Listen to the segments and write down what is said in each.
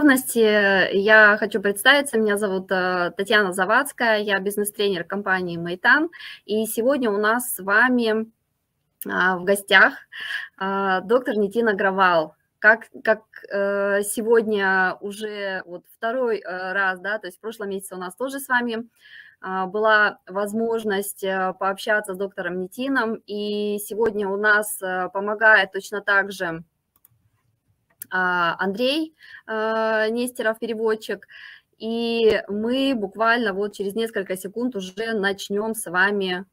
готовности я хочу представиться. Меня зовут Татьяна Завадская, я бизнес-тренер компании Нитином. И сегодня у нас с вами в гостях доктор Нитином Агравалом. Как сегодня уже вот второй раз, да, то есть в прошлом месяце у нас тоже с вами была возможность пообщаться с доктором Нитином, и сегодня у нас помогает точно так же Андрей Нестеров, переводчик, и мы буквально вот через несколько секунд уже начнем с вами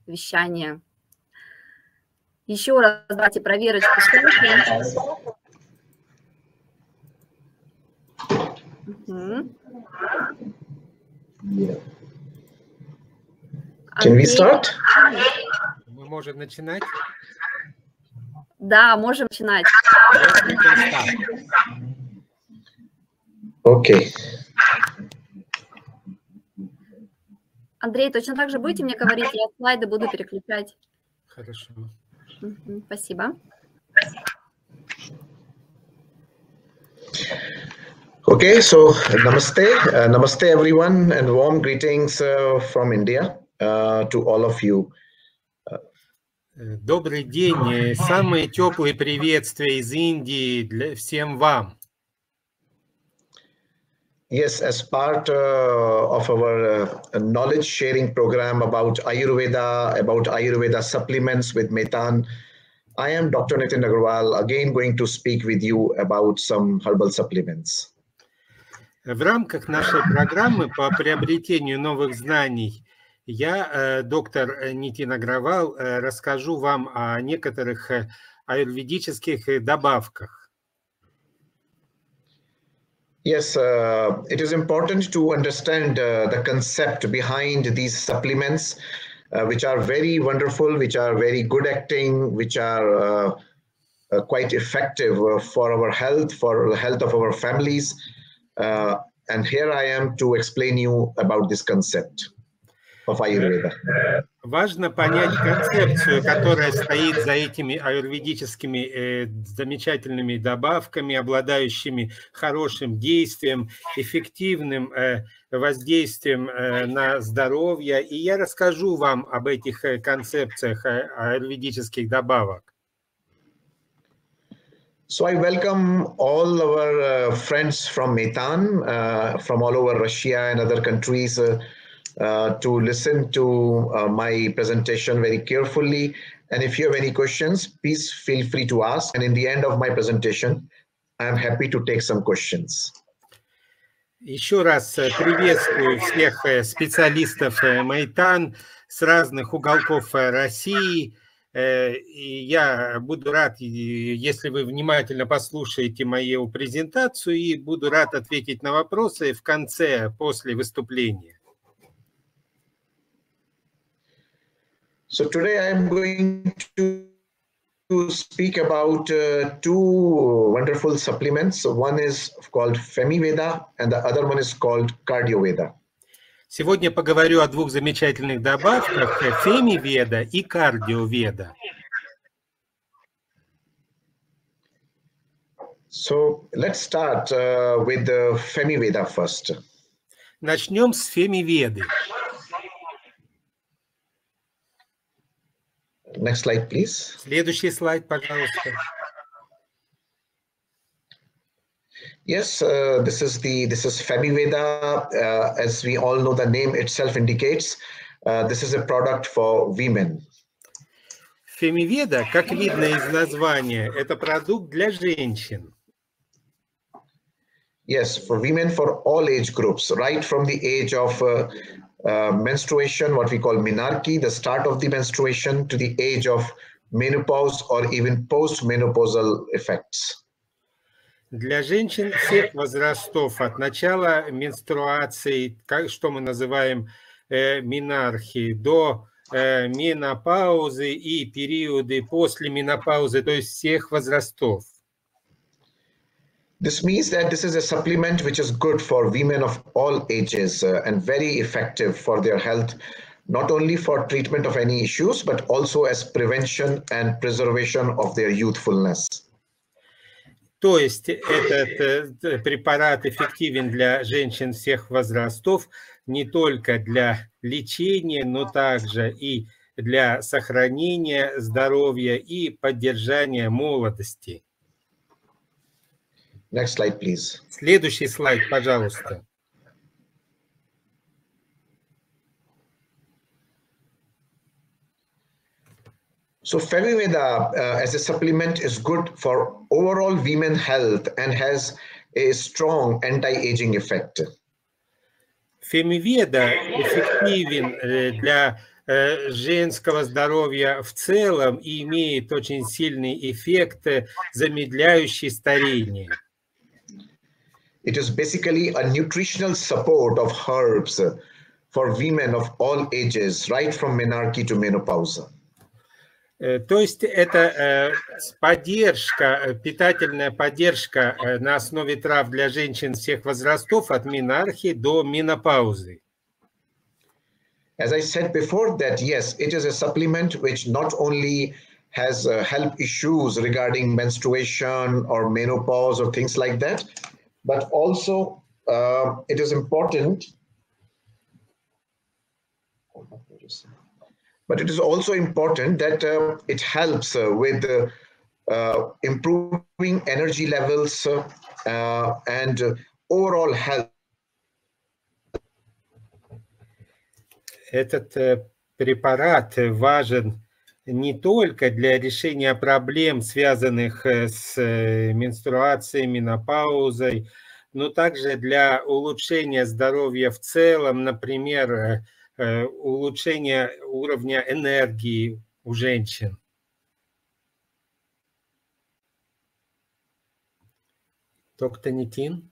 вещание. Еще раз давайте проверочку. Can we start? Мы можем начинать? Да, можем начинать. Окей. Андрей, точно так же будете мне говорить? Я слайды буду переключать. Хорошо. Спасибо. Okay, so namaste. Namaste everyone and warm greetings from India to all of you. Добрый день. Самые теплые приветствия из Индии для всем вам. Yes, as part of our knowledge sharing program about Ayurveda supplements with Nithinom, I am Dr. Nithinom Agrawal, again going to speak with you about some herbal supplements. В рамках нашей программы по приобретению новых знаний я, доктор Нитином Агравал, расскажу вам о некоторых аюрведических добавках. Yes, it is important to understand the concept behind these supplements, which are very wonderful, which are very good acting, which are quite effective for our health, for the health of our families. And here I am to explain you about this concept of Ayurveda. Важно понять концепцию, которая стоит за этими аюрведическими замечательными добавками, обладающими хорошим действием, эффективным воздействием на здоровье. И я расскажу вам об этих концепциях аюрведических добавок. So I welcome all our friends from Nithinom, from all over Russia and other countries to listen to my presentation very carefully. And if you have any questions, please feel free to ask. And in the end of my presentation, I am happy to take some questions. Еще раз приветствую всех специалистов Нитином с разных уголков России. И я буду рад, если вы внимательно послушаете мою презентацию, и буду рад ответить на вопросы в конце, после выступления. So today I am going to speak about two wonderful supplements. One is called Femiveda and the other one is called Cardioveda. Сегодня поговорю о двух замечательных добавках – Фемиведа и Кардиоведа. So let's start with the Femiveda first. Начнем с Фемиведы. Next slide, please. Следующий слайд, пожалуйста. Yes, this is Femiveda. As we all know, the name itself indicates this is a product for women. Фемиведа, как видно из названия, это продукт для женщин. Yes, for women, for all age groups, right from the age of menstruation, what we call menarche, the start of the menstruation, to the age of menopause or even post-menopausal effects. Для женщин всех возрастов, от начала менструации, что мы называем менархией, до менопаузы и периоды после менопаузы, то есть всех возрастов. This means that this is a supplement which is good for women of all ages and very effective for their health, not only for treatment of any issues, but also as prevention and preservation of their youthfulness. То есть этот препарат эффективен для женщин всех возрастов, не только для лечения, но также и для сохранения здоровья и поддержания молодости. Next slide, please. Следующий слайд, пожалуйста. So Femiveda as a supplement is good for overall women health and has a strong anti-aging effect. Фемиведа эффективен для женского здоровья в целом и имеет очень сильный эффект, замедляющий старение. It is basically a nutritional support of herbs for women of all ages, right from menarche to menopause. То есть это поддержка, питательная поддержка на основе трав для женщин всех возрастов от менархии до менопаузы. As I said before that, yes, it is a supplement which not only has health issues regarding menstruation or menopause or things like that, but also it is important. But it is also important that it helps with improving energy levels and overall health. Этот препарат важен не только для решения проблем, связанных с менструацией, менопаузой, но также для улучшения здоровья в целом, например, улучшения уровня энергии у женщин. Доктор Нитин?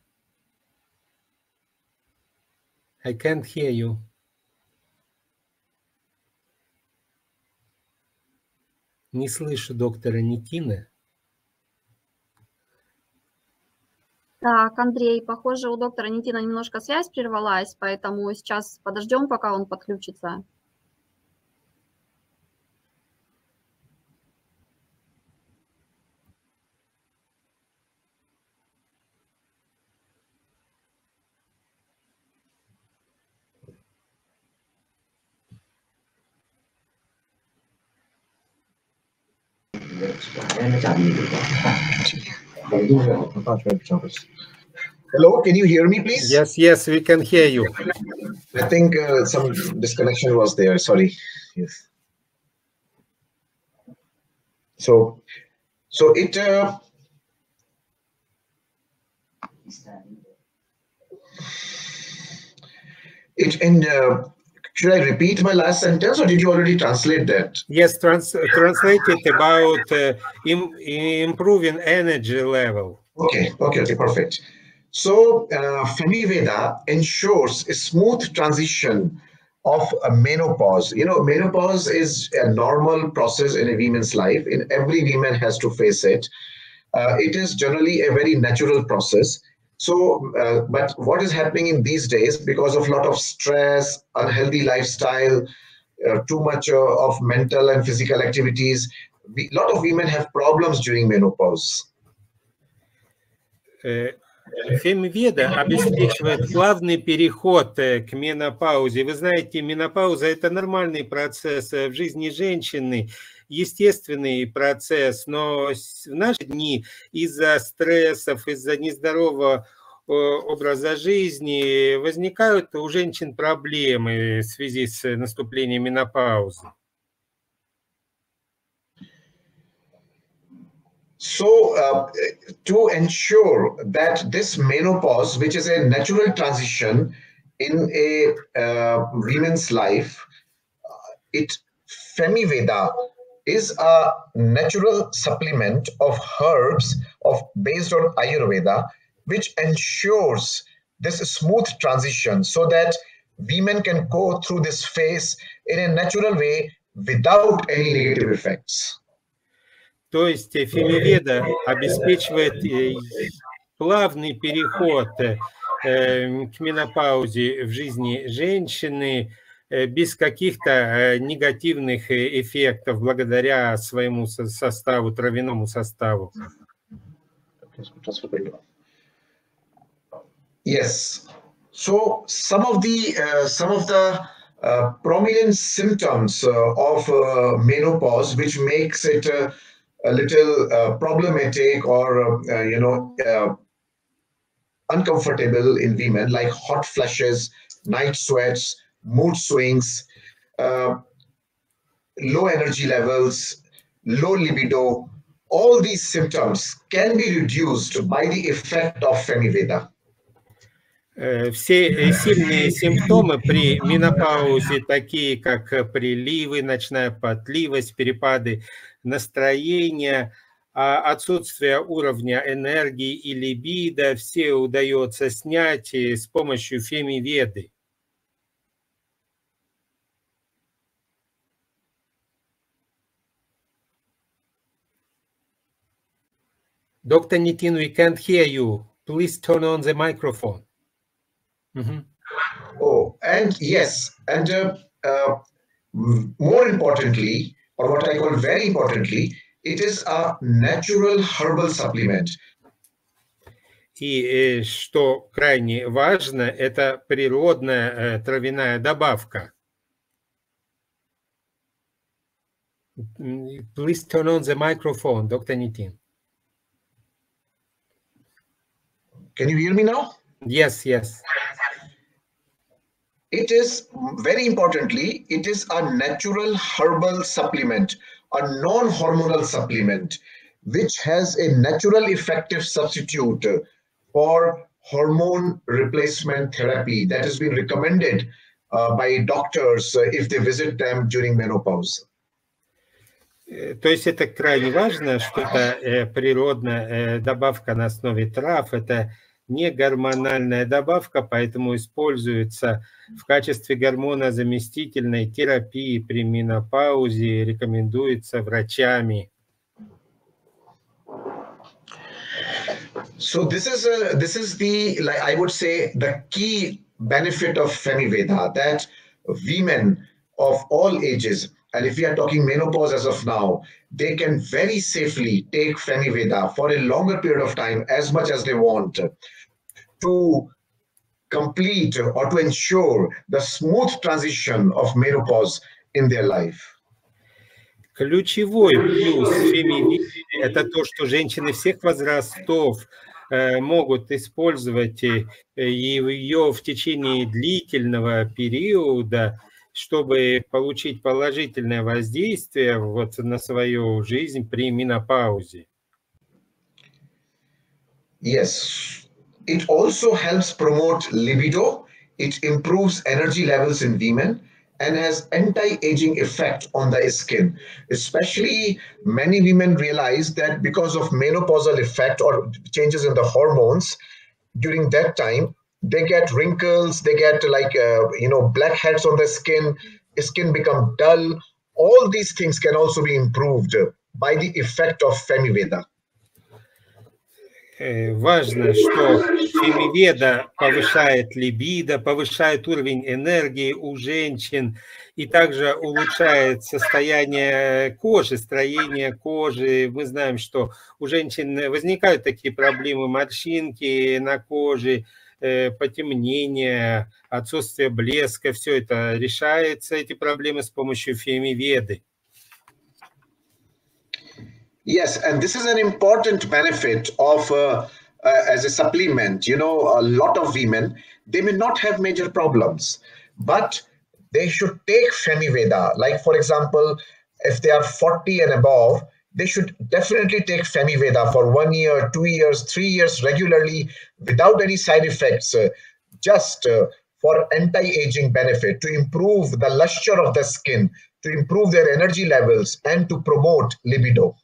I can't hear you. Не слышу доктора Нитина. Так, Андрей, похоже, у доктора Нитина немножко связь прервалась, поэтому сейчас подождем, пока он подключится. Hello, can you hear me, please? Yes, yes, we can hear you. I think some disconnection was there. Sorry. Yes. So it should I repeat my last sentence, or did you already translate that? Yes, translated about improving energy level. Okay, perfect. So Femiveda ensures a smooth transition of a menopause. You know, menopause is a normal process in a woman's life, and every woman has to face it. It is generally a very natural process. So, but what is happening in these days, because of a lot of stress, unhealthy lifestyle, too much of mental and physical activities, a lot of women have problems during menopause. Фемиведа обеспечивает плавный переход к менопаузе. Вы знаете, менопауза – это нормальный процесс в жизни женщины, естественный процесс, но в наши дни из-за стрессов, из-за нездорового образа жизни возникают у женщин проблемы в связи с наступлением менопаузы. So to ensure that this menopause, which is a natural transition in a woman's life, Femiveda is a natural supplement of herbs based on Ayurveda, which ensures this smooth transition so that women can go through this phase in a natural way without any negative effects. То есть Фемиведа обеспечивает плавный переход к менопаузе в жизни женщины без каких-то негативных эффектов благодаря своему составу, травяному составу. Yes. So some of the prominent symptoms of menopause, which makes it a little problematic or uncomfortable in women, like hot flushes, night sweats, mood swings, uh, low energy levels, low libido. All these symptoms can be reduced by the effect of Femiveda. Все сильные симптомы при менопаузе, такие как приливы, ночная потливость, перепады настроения, отсутствие уровня энергии и либидо, все удается снять с помощью Фемиведы. Dr. Nitin, we can't hear you. Please turn on the microphone. Oh, and yes, and more importantly, or what I call very importantly, it is a natural herbal supplement. И что крайне важно, это природная травяная добавка. Please turn on the microphone, Dr. Nitin. Can you hear me now? Yes, yes. It is, very importantly, it is a natural herbal supplement, a non-hormonal supplement, which has a natural effective substitute for hormone replacement therapy that has been recommended by doctors if they visit them during menopause. То есть это крайне важно, что это природная добавка на основе трав, это не гормональная добавка, поэтому используется в качестве гормонозаместительной терапии при менопаузе, рекомендуется врачами. So this is the, like I would say, the key benefit of Femiveda, that women of all ages, and if we are talking menopause as of now, they can very safely take Femiveda for a longer period of time, as much as they want, to complete or to ensure the smooth transition of menopause in their life. Ключевой плюс Фемиведы – это то, что женщины всех возрастов могут использовать ее в течение длительного периода, чтобы получить положительное воздействие вот на свою жизнь при менопаузе. Yes, it also helps promote libido. It improves energy levels in women and has anti-aging effect on the skin. Especially many women realize that because of menopausal effect or changes in the hormones, during that time, they get wrinkles, they get like, blackheads on the skin become dull. All these things can also be improved by the effect of Femiveda. Важно, что Фемиведа повышает либидо, повышает уровень энергии у женщин и также улучшает состояние кожи, строение кожи. Мы знаем, что у женщин возникают такие проблемы: морщинки на коже, потемнение, отсутствие блеска. Все это решается, эти проблемы, с помощью Фемиведы. Yes, and this is an important benefit of as a supplement. You know, a lot of women, they may not have major problems, but they should take Femiveda. Like, for example, if they are 40 and above, they should definitely take Femiveda for 1 year, 2 years, 3 years regularly without any side effects, just for anti-aging benefit, to improve the luster of the skin, to improve their energy levels, and to promote libido.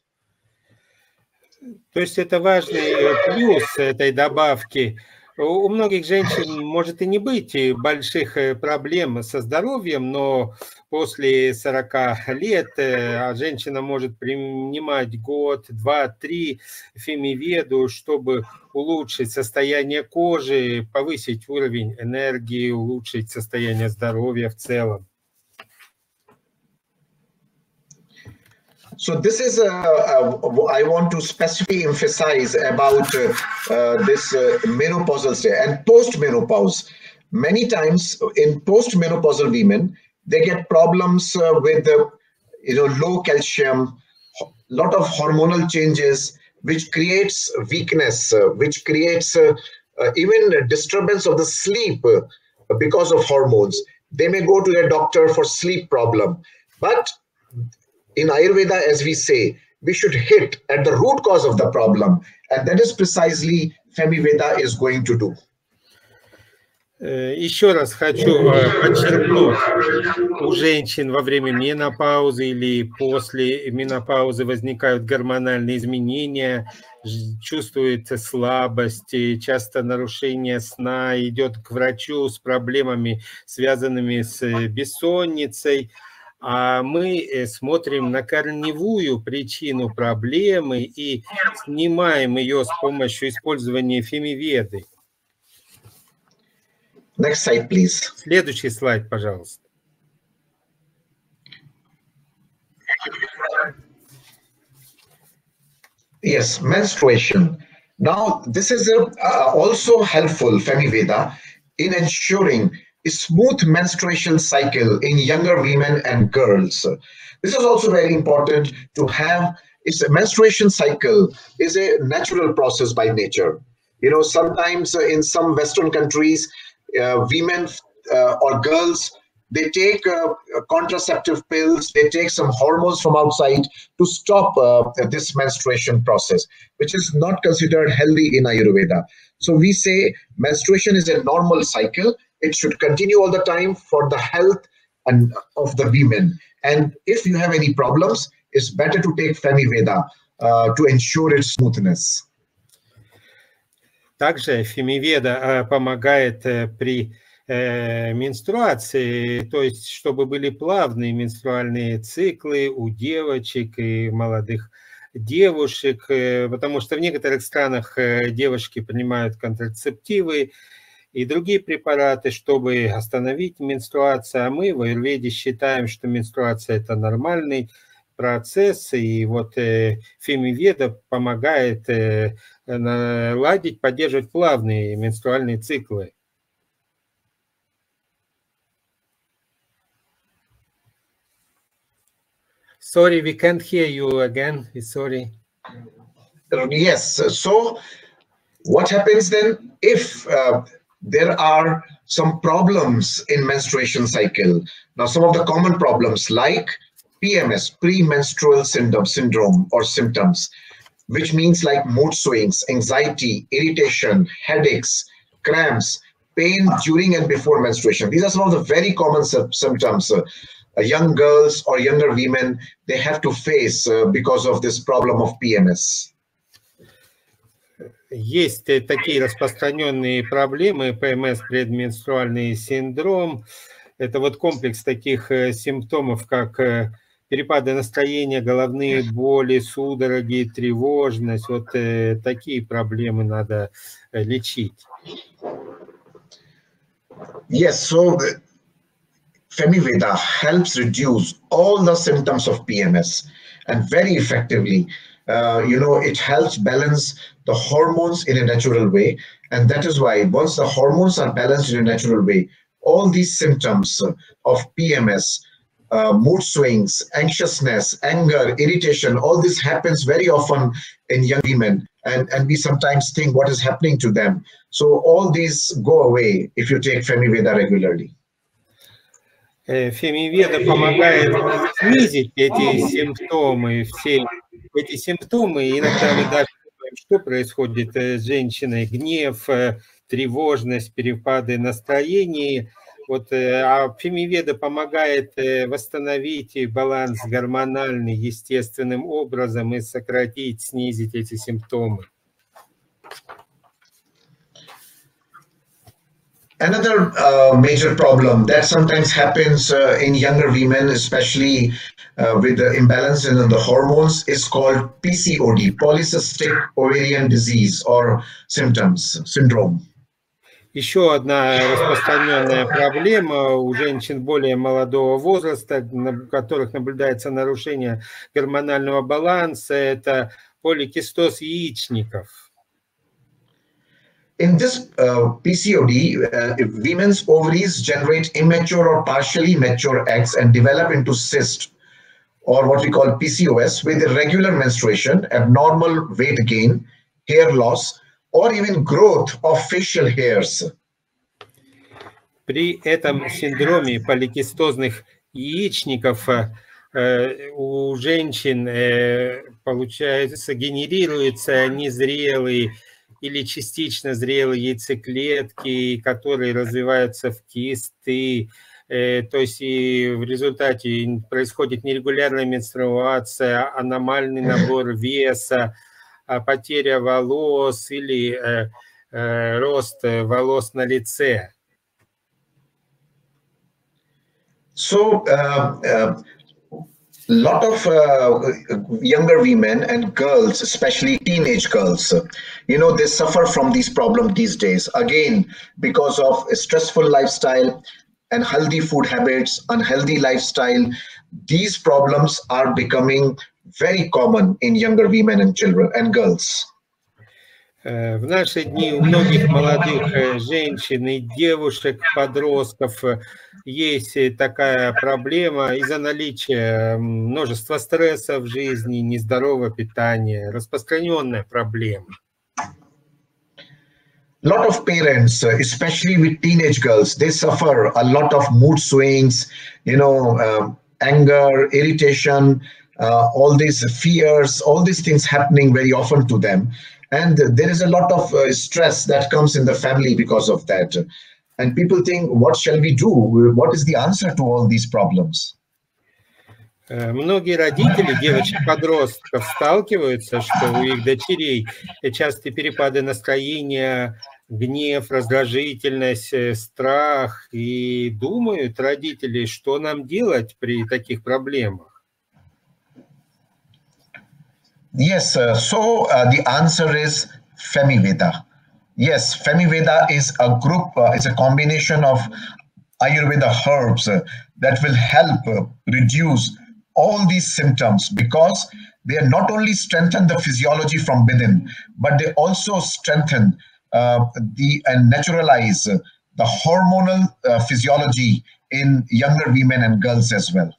То есть это важный плюс этой добавки. У многих женщин может и не быть больших проблем со здоровьем, но после 40 лет женщина может принимать год, 2, 3 Фемиведу, чтобы улучшить состояние кожи, повысить уровень энергии, улучшить состояние здоровья в целом. So this is I want to specifically emphasize about this menopausal state and post-menopause. Many times in post-menopausal women, they get problems with low calcium, lot of hormonal changes, which creates weakness, which creates even disturbance of the sleep because of hormones. They may go to their doctor for sleep problem, but in Ayurveda, as we say, we should hit at the root cause of the problem, and that is precisely Femiveda is going to do. Еще раз хочу подчеркнуть, у женщин во время менопаузы или после менопаузы возникают гормональные изменения, чувствуется слабость, часто нарушение сна, идет к врачу с проблемами, связанными с бессонницей. А мы смотрим на корневую причину проблемы и снимаем ее с помощью использования Фемиведы. Next slide, please. Следующий слайд, пожалуйста. Yes, menstruation. Now, this is also helpful, Femiveda, in ensuring a smooth menstruation cycle in younger women and girls. This is also very important to have. It's a menstruation cycle is a natural process by nature. You know, sometimes in some Western countries, women or girls, they take contraceptive pills, they take some hormones from outside to stop this menstruation process, which is not considered healthy in Ayurveda. So we say menstruation is a normal cycle. It should continue all the time for the health and of the women. And if you have any problems, it's better to take Femiveda to ensure its smoothness. Также Фемиведа помогает при менструации, то есть чтобы были плавные менструальные циклы у девочек и молодых девушек, потому что в некоторых странах девушки принимают контрацептивы и другие препараты, чтобы остановить менструацию, а мы в Аюрведе считаем, что менструация – это нормальный процесс, и вот Фемиведа помогает наладить, поддерживать плавные менструальные циклы. Sorry, we can't hear you again. Sorry. Yes. So what happens then if there are some problems in menstruation cycle? Now, some of the common problems like PMS, premenstrual syndrome or symptoms, which means like mood swings, anxiety, irritation, headaches, cramps, pain during and before menstruation. These are some of the very common symptoms young girls or younger women, they have to face because of this problem of PMS. Есть такие распространенные проблемы, ПМС, предменструальный синдром. Это вот комплекс таких симптомов, как перепады настроения, головные боли, судороги, тревожность. Вот такие проблемы надо лечить. Yes, so Femiveda helps reduce all the symptoms of PMS and very effectively. It helps balance the hormones in a natural way. And that is why once the hormones are balanced in a natural way, all these symptoms of PMS, mood swings, anxiousness, anger, irritation, all this happens very often in young women. And we sometimes think what is happening to them. So all these go away if you take Femiveda regularly. Фемиведа помогает снизить эти симптомы, все эти симптомы. Иногда мы даже думаем, что происходит с женщиной: гнев, тревожность, перепады настроения. Вот, а Фемиведа помогает восстановить баланс гормональный естественным образом и сократить, снизить эти симптомы. Another major problem that sometimes happens in younger women, especially with the imbalance in the hormones, is called PCOD, polycystic ovarian disease or syndrome. Еще одна распространенная проблема у женщин более молодого возраста, у которых наблюдается нарушение гормонального баланса, это поликистоз яичников. In this PCOD, women's ovaries generate immature or partially mature eggs and develop into cysts, or what we call PCOS, with irregular menstruation, abnormal weight gain, hair loss, or even growth of facial hairs. При этом синдроме поликистозных яичников у женщин получается, генерируются незрелые или частично зрелые яйцеклетки, которые развиваются в кисты. То есть и в результате происходит нерегулярная менструация, аномальный набор веса, потеря волос или рост волос на лице. So, lot of younger women and girls, especially teenage girls, they suffer from these problems these days. Again, because of a stressful lifestyle, unhealthy food habits, unhealthy lifestyle, these problems are becoming very common in younger women and children and girls. В наши дни у многих молодых женщин и девушек, подростков есть такая проблема из-за наличия множества стресса в жизни, нездорового питания, распространенная проблема. A lot of parents, especially with teenage girls, they suffer a lot of mood swings, anger, irritation, all these fears, all these things happening very often to them. And there is a lot of stress that comes in the family because of that. And people think, what shall we do? What is the answer to all these problems? Многие родители девочек-подростков сталкиваются, что у их дочерей частые перепады настроения, гнев, раздражительность, страх. И думают родители, что нам делать при таких проблемах. Yes, so the answer is Femiveda. Yes, Femiveda is a group, it's a combination of Ayurveda herbs that will help reduce all these symptoms, because they not only strengthen the physiology from within, but they also strengthen and naturalize the hormonal physiology in younger women and girls as well.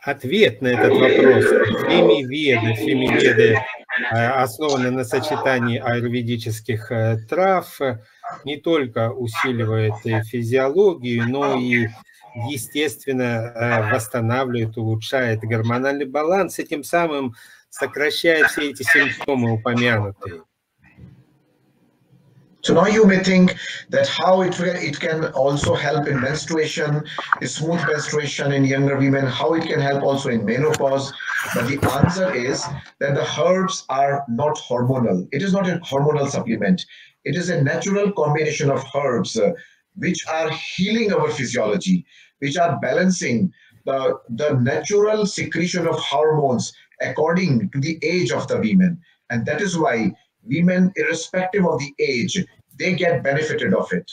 Ответ на этот вопрос Фемиведы основаны на сочетании аюрведических трав, не только усиливает физиологию, но и естественно восстанавливает, улучшает гормональный баланс, и тем самым сокращает все эти симптомы упомянутые. So now you may think that how it can also help in menstruation, smooth menstruation in younger women, how it can help also in menopause. But the answer is that the herbs are not hormonal. It is not a hormonal supplement. It is a natural combination of herbs which are healing our physiology, which are balancing the natural secretion of hormones according to the age of the women. And that is why women, irrespective of the age, they get benefited of it.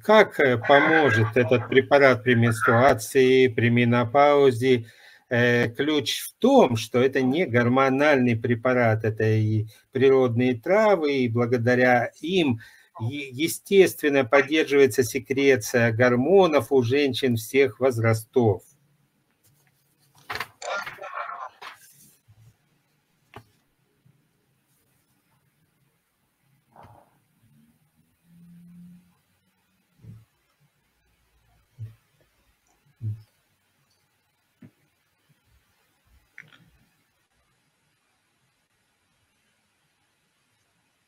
Как поможет этот препарат при менструации, при менопаузе? Ключ в том, что это не гормональный препарат, это и природные травы, и благодаря им естественно поддерживается секреция гормонов у женщин всех возрастов.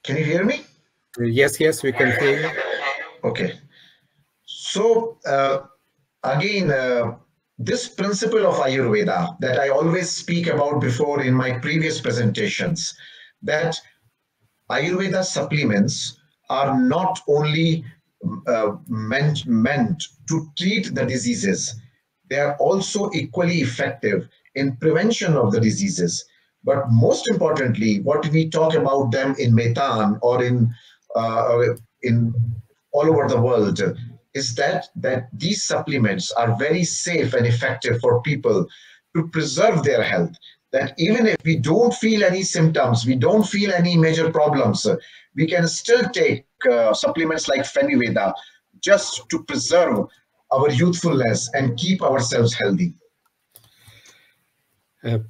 Can you hear me? Yes, we can hear you. Okay. So again, this principle of Ayurveda that I always speak about before in my previous presentations, that Ayurveda supplements are not only meant to treat the diseases, they are also equally effective in prevention of the diseases. But most importantly, what we talk about them in Maitan or in in all over the world is that these supplements are very safe and effective for people to preserve their health. That even if we don't feel any symptoms, we don't feel any major problems, we can still take supplements like Femiveda just to preserve our youthfulness and keep ourselves healthy.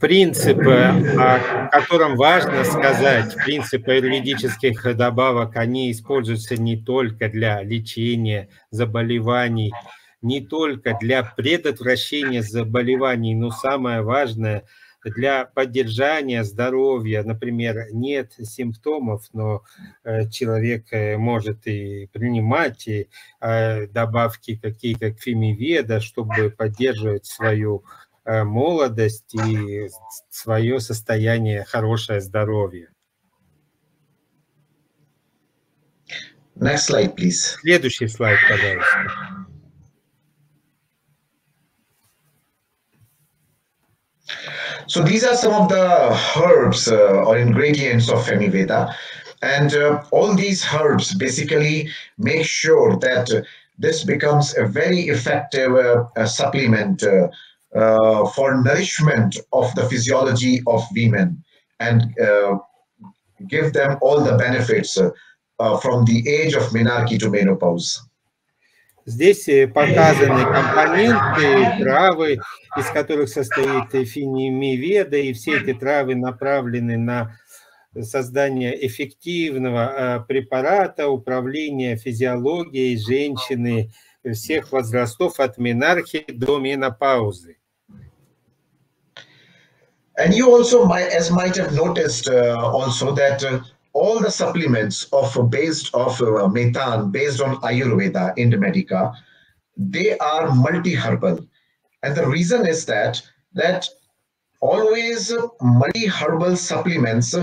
Принцип, о котором важно сказать, принцип аюрведических добавок, они используются не только для лечения заболеваний, не только для предотвращения заболеваний, но самое важное – для поддержания здоровья. Например, нет симптомов, но человек может и принимать добавки, такие как Femiveda, чтобы поддерживать свою молодость и свое состояние, хорошее здоровье. Next slide, please. Следующий слайд, пожалуйста. So these are some of the herbs or ingredients of Femiveda, and all these herbs basically make sure that this becomes a very effective supplement for nourishment of the physiology of women and give them all the benefits from the age of menarche to menopause. Здесь показаны компоненты, травы, из которых состоит Femiveda, и все эти травы направлены на создание эффективного препарата, управления физиологией женщины всех возрастов от менархии до менопаузы. And you also might have noticed also that all the supplements based on Ayurveda in the Medica, they are multi-herbal. And the reason is that always multi-herbal supplements,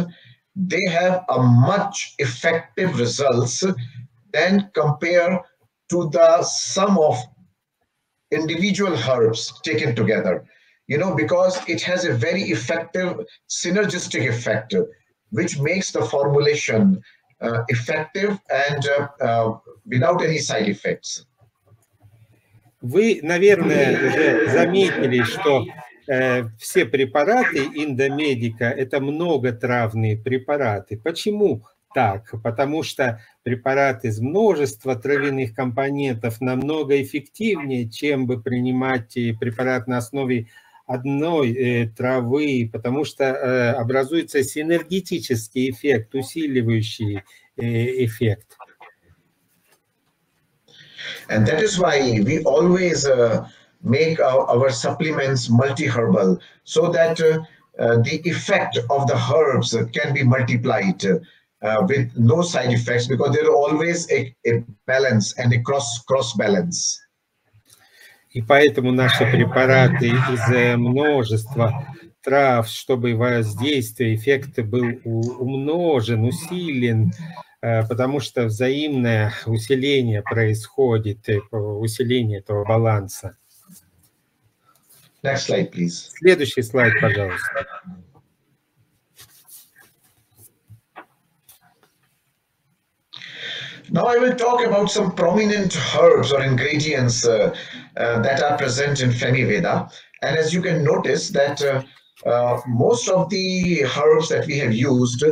they have a much effective results than compare to the sum of individual herbs taken together. You know, because it has a very effective synergistic effect, which makes the formulation effective and without any side effects. Вы, наверное, уже заметили, что все препараты Индомедика – это многотравные препараты. Почему так? Потому что препарат из множества травяных компонентов намного эффективнее, чем бы принимать препарат на основе одной травы, потому что образуется синергетический эффект, усиливающий эффект. And that is why we always make our supplements multi-herbal, so that the effect of the herbs can be multiplied with no side effects, because there is always a balance and a cross balance. И поэтому наши препараты из множества трав, чтобы воздействие, эффект был умножен, усилен, потому что взаимное усиление происходит, усиление этого баланса. Next slide, please. Следующий слайд, пожалуйста. Now I will talk about some prominent herbs or ingredients that are present in Femiveda. And as you can notice that most of the herbs that we have used,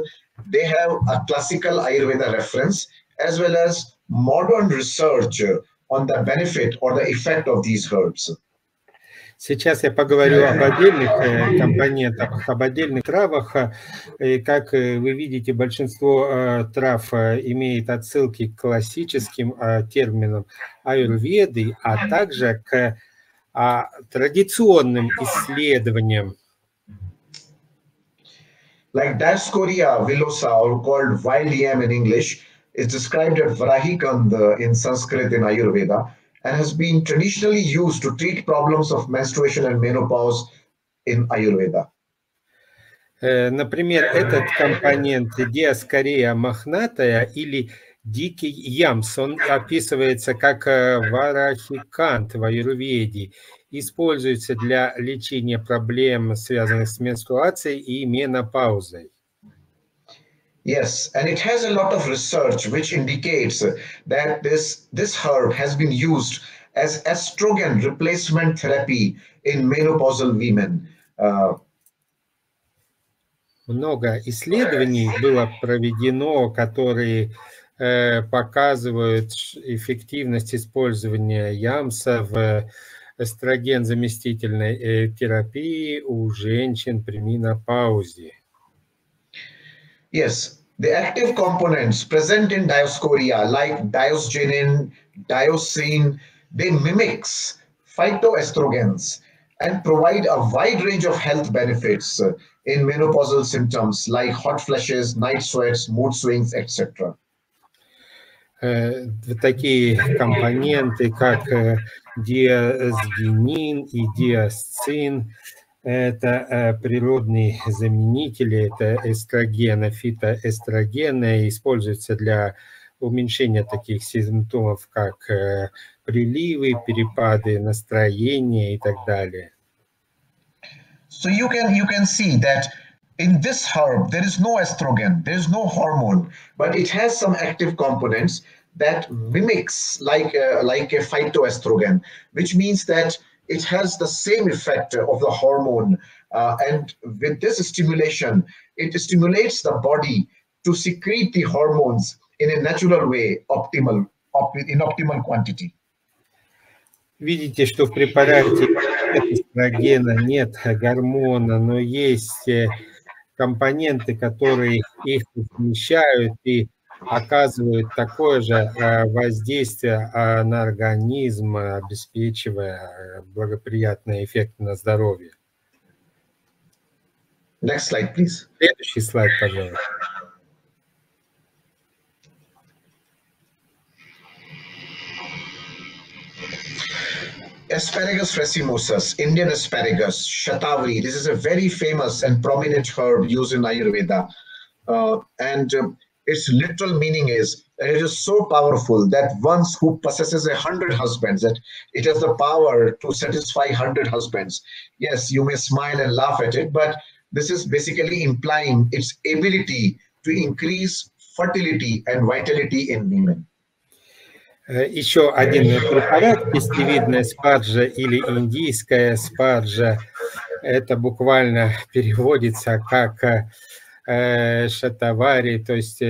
they have a classical Ayurveda reference as well as modern research on the benefit or the effect of these herbs. Сейчас я поговорю об отдельных компонентах, об отдельных травах. Как вы видите, большинство трав имеет отсылки к классическим терминам аюрведы, а также к традиционным исследованиям. Like Dioscorea villosa, or called wild yam in English, is described as Varahikand in Sanskrit in Ayurveda, and has been traditionally used to treat problems of menstruation and menopause in Ayurveda. Например, этот компонент Диоскорея мохнатая или дикий ямс, он описывается как варахикант в аюрведе, используется для лечения проблем, связанных с менструацией и менопаузой. Yes, and it has a lot of research which indicates that this herb has been used as estrogen replacement therapy in menopausal women. Много исследований было проведено, которые показывают эффективность использования ямса в эстроген-заместительной терапии у женщин при менопаузе. Yes, the active components present in Dioscorea like diosgenin, diosine, they mimics phytoestrogens and provide a wide range of health benefits in menopausal symptoms like hot flashes, night sweats, mood swings, etc. Такие компоненты, как диосгенин и диосцин, это природные заменители, это эстрогена, фитоэстрогены, используются для уменьшения таких симптомов, как приливы, перепады настроения и так далее. So you can see that in this herb there is no estrogen, there is no hormone, but it has some active components that mimics like a phytoestrogen, which means that it has the same effect of the hormone, and with this stimulation, it stimulates the body to secrete the hormones in a natural way, in optimal quantity. Видите, что в препарате нет эстрогена, нет гормона, но есть компоненты, которые их замещают и оказывают такое же воздействие на организм, обеспечивая благоприятный эффект на здоровье. Next slide, please. Следующий слайд, пожалуйста. Asparagus racemosus, Indian asparagus, shatavari. This is a very famous and prominent herb used in Ayurveda. Its literal meaning is that it is so powerful that one who possesses 100 husbands, that it has the power to satisfy 100 husbands. Yes, you may smile and laugh at it, but this is basically implying its ability to increase fertility and vitality in women. Еще один препарат, кистевидная спаржа или индийская спаржа, это буквально переводится как шатавари, то есть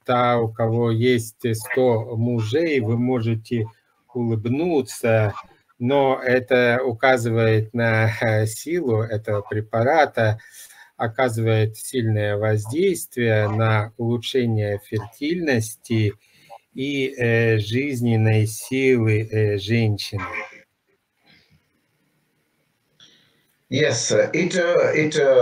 та, у кого есть 100 мужей, вы можете улыбнуться, но это указывает на силу этого препарата, оказывает сильное воздействие на улучшение фертильности и жизненной силы женщины. Yes, it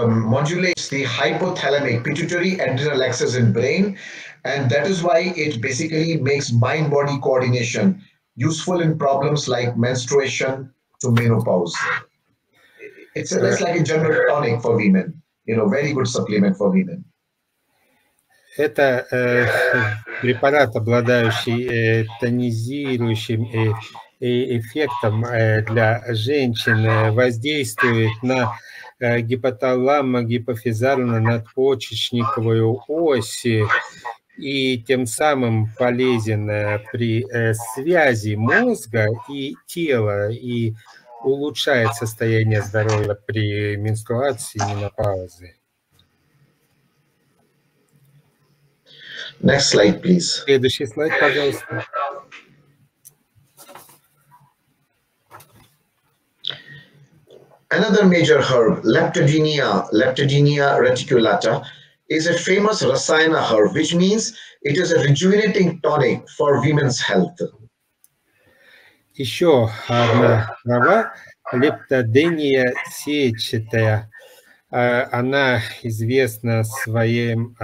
modulates the hypothalamic pituitary adrenal axis in brain, and that is why it basically makes mind-body coordination useful in problems like menstruation to menopause. It's like a general tonic for women, very good supplement for women. Это препарат, обладающий тонизирующим эффектом для женщин, воздействует на гипоталамо-гипофизарно-надпочечниковую ось и тем самым полезен при связи мозга и тела и улучшает состояние здоровья при менструации и менопаузе. Next slide, please. Следующий слайд, пожалуйста. Another major herb, Leptogenia reticulata, is a famous Rasayana herb, which means it is a rejuvenating tonic for women's health. Еще одна трава, Лептодения сетчатая. Она известна своим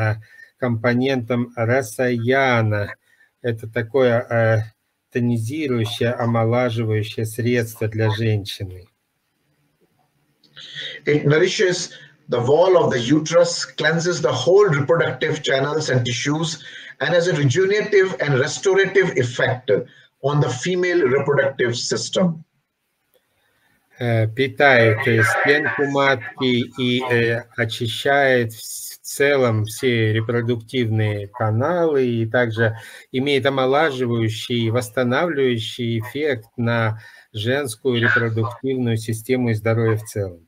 компонентом расаяна. Это такое тонизирующее, омолаживающее средство для женщины. It nourishes the wall of the uterus, cleanses the whole reproductive channels and tissues, and has a rejuvenative and restorative effect on the female reproductive system. Питает стенку матки и очищает в целом все репродуктивные каналы и также имеет омолаживающий и восстанавливающий эффект на женскую репродуктивную систему и здоровье в целом.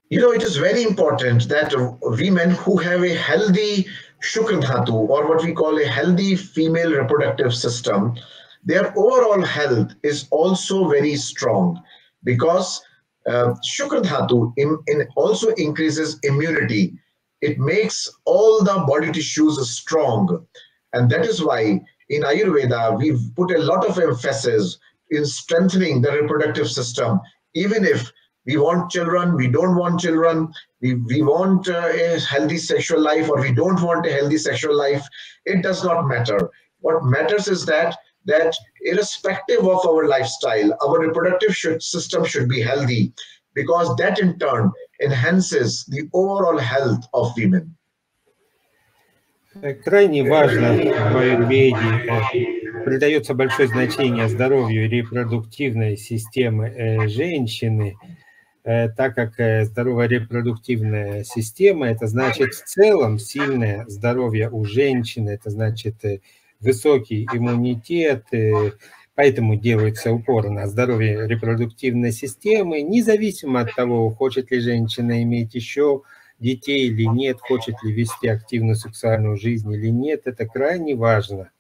You know, it is very important that women who have a healthy Shukra Dhatu, or what we call a healthy female reproductive system, their overall health is also very strong, because Shukra Dhatu also increases immunity. It makes all the body tissues strong. And that is why in Ayurveda, we've put a lot of emphasis in strengthening the reproductive system. Even if we want children, we don't want children, we want a healthy sexual life, or we don't want a healthy sexual life, it does not matter. What matters is that irrespective of our lifestyle, our reproductive system should be healthy, because that in turn enhances the overall health of women. Крайне важно в Аюрведе придается большое значение здоровью репродуктивной системы женщины, так как здоровая репродуктивная система – это значит в целом сильное здоровье у женщины, это значит высокий иммунитет, поэтому делается упор на здоровье репродуктивной системы, независимо от того, хочет ли женщина иметь еще детей или нет, хочет ли вести активную сексуальную жизнь или нет, это крайне важно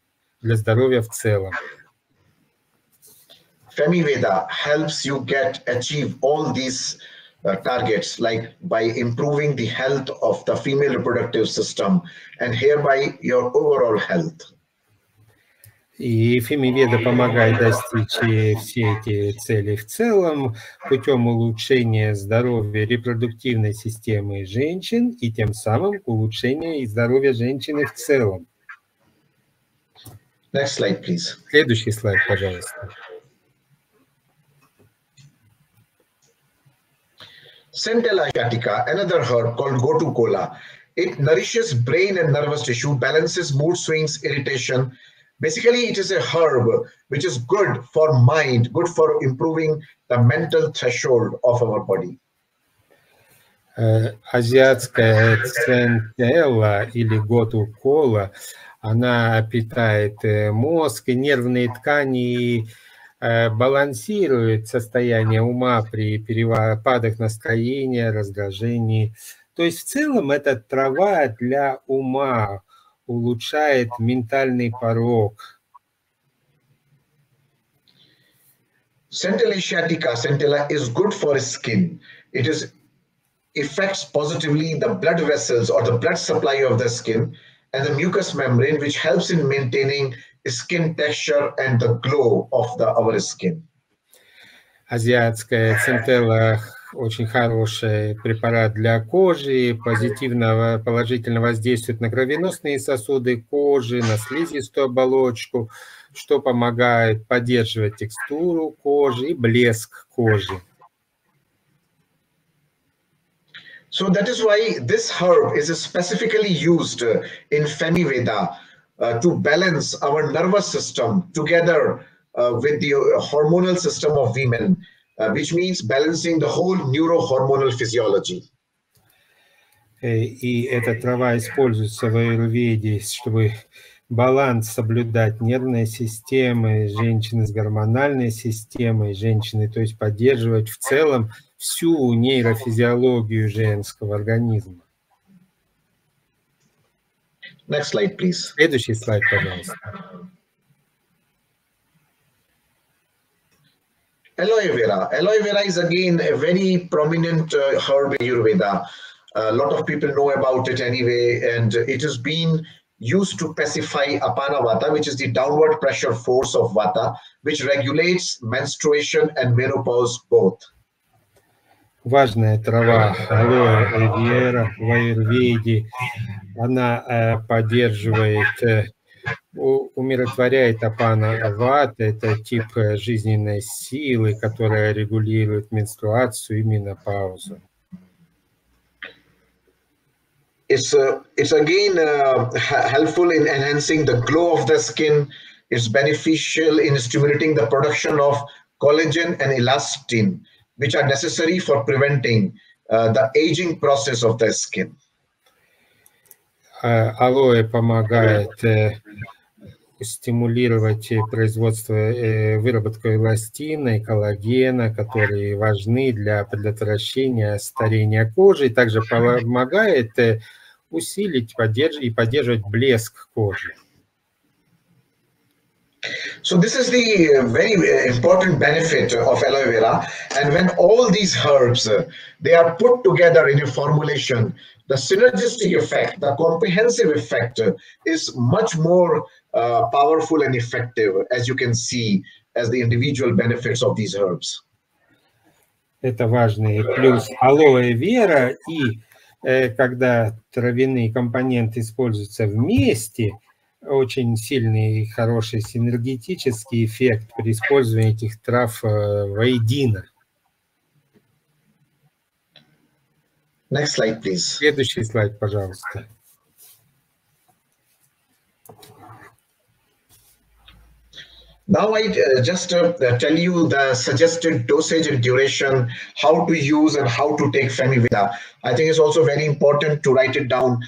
для здоровья в целом. Femiveda helps you achieve all these targets, like by improving the health of the female reproductive system and hereby your overall health. И Фемиведа помогает достичь все эти цели в целом путем улучшения здоровья репродуктивной системы женщин и тем самым улучшения здоровья женщины в целом. Next slide, please. Следующий слайд, пожалуйста. Centella asiatica, another herb called gotu kola. It nourishes brain and nervous tissue, balances mood swings, irritation. Basically, it is a herb which is good for mind, good for improving the mental threshold of our body. Азиатская центелла или готу кола, она питает мозг и нервные ткани, и балансирует состояние ума при перепадах настроения, раздражении. То есть в целом эта трава для ума улучшает ментальный порог. Centella asiatica, centella is good for skin. It affects positively the blood vessels or the blood supply of the skin and the mucous membrane, which helps in maintaining skin texture and the glow of our skin. Азиатская центелла очень хороший препарат для кожи, положительно воздействует на кровеносные сосуды кожи, на слизистую оболочку, что помогает поддерживать текстуру кожи и блеск кожи. So that is why this herb is specifically used in Femiveda to balance our nervous system together with the hormonal system of women, which means balancing the whole neurohormonal physiology. И эта трава используется в аюрведе, чтобы баланс соблюдать нервной системы женщины с гормональной системой женщины, то есть поддерживать в целом всю нейрофизиологию женского организма. Next slide, please. Следующий слайд, пожалуйста. Aloe vera. Aloe vera is again a very prominent herb in Ayurveda. A lot of people know about it anyway, and it has been used to pacify apana vata, which is the downward pressure force of vata, which regulates menstruation and menopause both. Важная трава алоэ вера в аюрведе, она поддерживает, умиротворяет апана вата, это тип жизненной силы, которая регулирует менструацию и менопаузу. It's again helpful in enhancing the glow of the skin. It's beneficial in stimulating the production of collagen and elastin, which are necessary for preventing the aging process of the skin. Алоэ помогает стимулировать производство, выработку эластина и коллагена, которые важны для предотвращения старения кожи, и также помогает усилить и поддерживать блеск кожи. So this is the very important benefit of aloe vera, and when all these herbs they are put together in a formulation, the synergistic effect, the comprehensive effect is much more powerful and effective, as you can see, as the individual benefits of these herbs. Это важный плюс алоэ вера, и когда травяные компоненты используются вместе, очень сильный и хороший синергетический эффект при использовании этих трав воедино. Next slide, please. Следующий слайд, пожалуйста. Now I just tell you the suggested dosage and duration, how to use and how to take Femiveda. I think it's also very important to write it down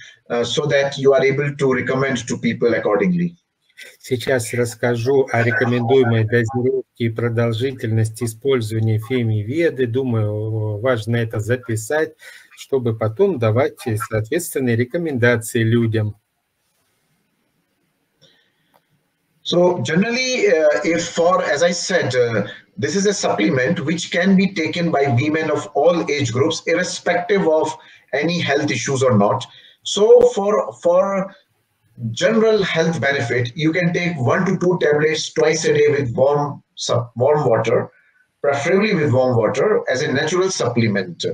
so that you are able to recommend to people accordingly. Сейчас расскажу о рекомендуемой дозировке и продолжительности использования Фемиведы. Думаю, важно это записать, чтобы потом давать соответственные рекомендации людям. So generally, as I said, this is a supplement which can be taken by women of all age groups, irrespective of any health issues or not. So for general health benefit, you can take 1 to 2 tablets twice a day with warm water, preferably with warm water, as a natural supplement.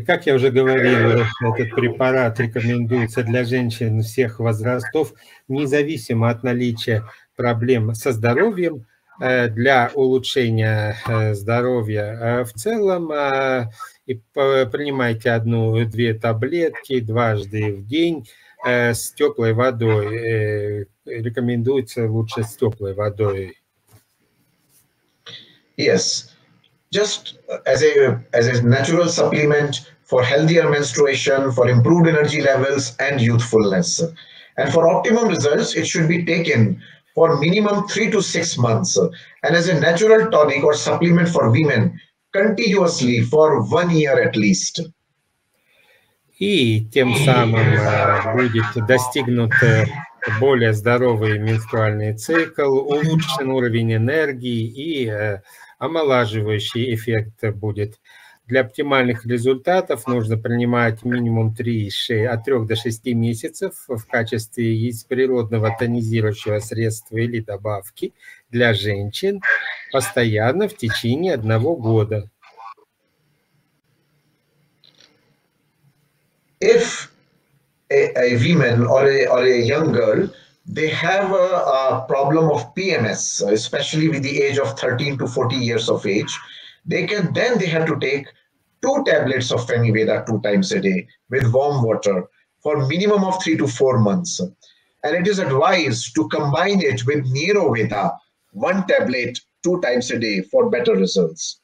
Как я уже говорил, этот препарат рекомендуется для женщин всех возрастов, независимо от наличия проблем со здоровьем, для улучшения здоровья в целом. И принимайте 1-2 таблетки дважды в день с теплой водой. Рекомендуется лучше с теплой водой. Yes. Just as a natural supplement for healthier menstruation, for improved energy levels and youthfulness. And for optimum results, it should be taken for minimum 3 to 6 months. And as a natural tonic or supplement for women, continuously for 1 year at least. И тем самым будет достигнут более здоровый менструальный цикл, улучшен уровень энергии и омолаживающий эффект будет. Для оптимальных результатов нужно принимать минимум от 3 до 6 месяцев в качестве из природного тонизирующего средства или добавки для женщин постоянно в течение 1 года. If a woman or a young girl, they have a problem of PMS, especially with the age of 13 to 40 years of age, they have to take 2 tablets of Femiveda 2 times a day with warm water for minimum of 3 to 4 months. And it is advised to combine it with Аюрведа, 1 tablet 2 times a day for better results.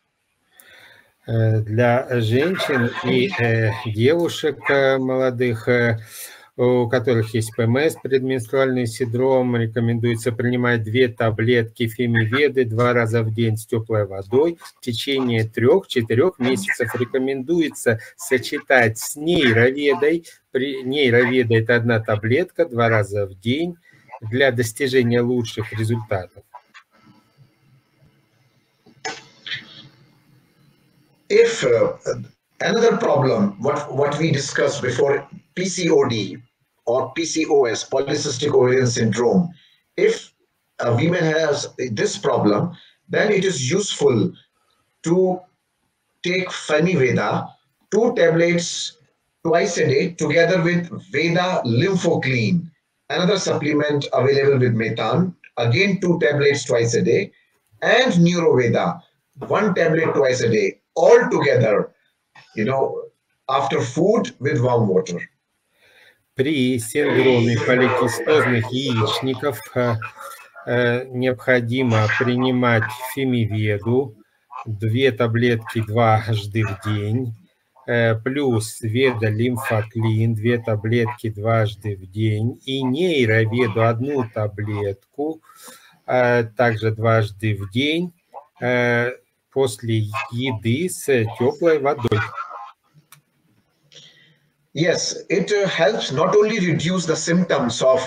Для женщин и девушек молодых, у которых есть ПМС, предменструальный синдром, рекомендуется принимать 2 таблетки Фемиведы 2 раза в день с теплой водой в течение 3-4 месяцев. Рекомендуется сочетать с нейроведой. Нейроведа – это 1 таблетка 2 раза в день для достижения лучших результатов. If another problem, what we discussed before, PCOD or PCOS, polycystic ovarian syndrome, if a woman has this problem, then it is useful to take Femiveda 2 tablets twice a day together with Veda Lymphoclean, another supplement available with Maitan, again 2 tablets twice a day, and Аюрведа 1 tablet twice a day, all together, after food with warm water. При синдроме поликистозных яичников необходимо принимать Фемиведу 2 таблетки дважды в день, плюс Веда лимфоклин 2 таблетки дважды в день и нейроведу 1 таблетку также дважды в день после еды с теплой водой. Yes, it helps not only reduce the symptoms of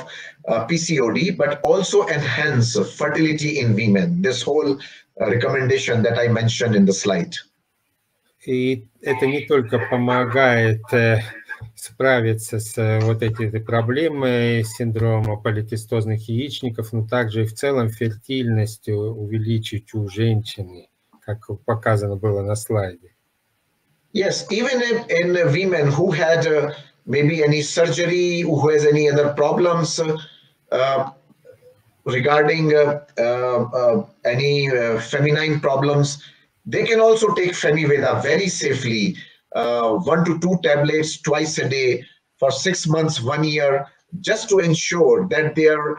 PCOD, but also enhance fertility in women. This whole recommendation that I mentioned in the slide. И это не только помогает справиться с вот этой проблемой синдрома поликистозных яичников, но также и в целом фертильность увеличить у женщины, как показано было на слайде. Yes, even in women who had maybe any surgery, who has any other problems regarding any feminine problems, they can also take Femiveda very safely, 1 to 2 tablets twice a day for 6 months, 1 year, just to ensure that their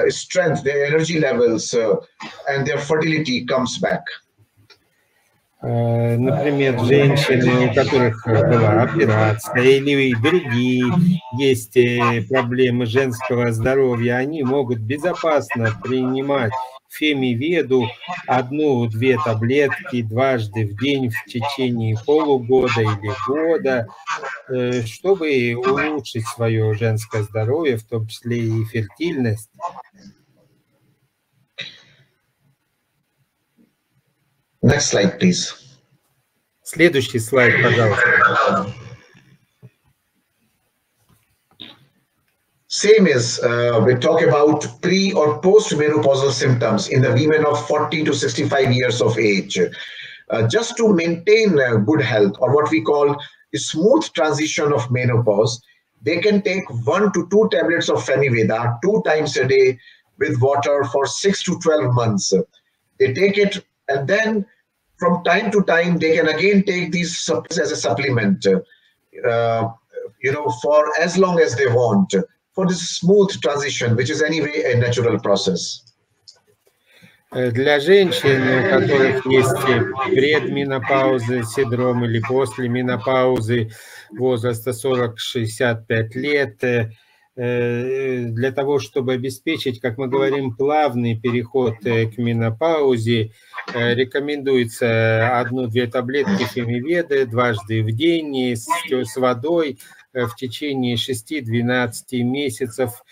strength, their energy levels, and their fertility comes back. Например, женщины, у которых была операция или другие есть проблемы женского здоровья, они могут безопасно принимать Фемиведу 1-2 таблетки дважды в день в течение полугода или года, чтобы улучшить свое женское здоровье, в том числе и фертильность. Next slide, please. Следующий слайд, пожалуйста. Same is, we talk about pre or post-menopausal symptoms in the women of 40 to 65 years of age. Just to maintain good health, or what we call a smooth transition of menopause, they can take 1 to 2 tablets of Femiveda 2 times a day with water for 6 to 12 months. They take it, and then from time to time, they can again take these as a supplement, for as long as they want, for this smooth transition, which is anyway a natural process. Для женщин, у которых есть предменопаузы, синдром или после менопаузы возраста 40-65 лет, для того, чтобы обеспечить, как мы говорим, плавный переход к менопаузе, рекомендуется 1-2 таблетки Фемиведы дважды в день с водой в течение 6-12 месяцев.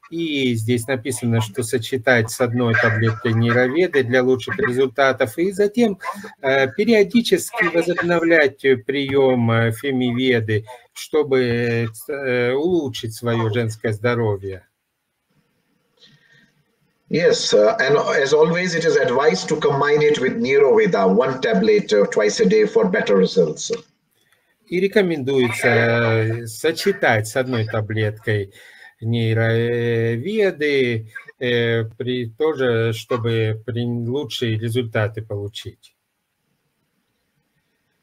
И здесь написано, что сочетать с 1 таблеткой нейроведы для лучших результатов. И затем периодически возобновлять прием Фемиведы, чтобы улучшить свое женское здоровье. Yes, and as always, it is advised to combine it with Neuroveda, 1 tablet twice a day for better results. И рекомендуется сочетать с 1 таблеткой нейроведы, тоже, чтобы лучшие результаты получить.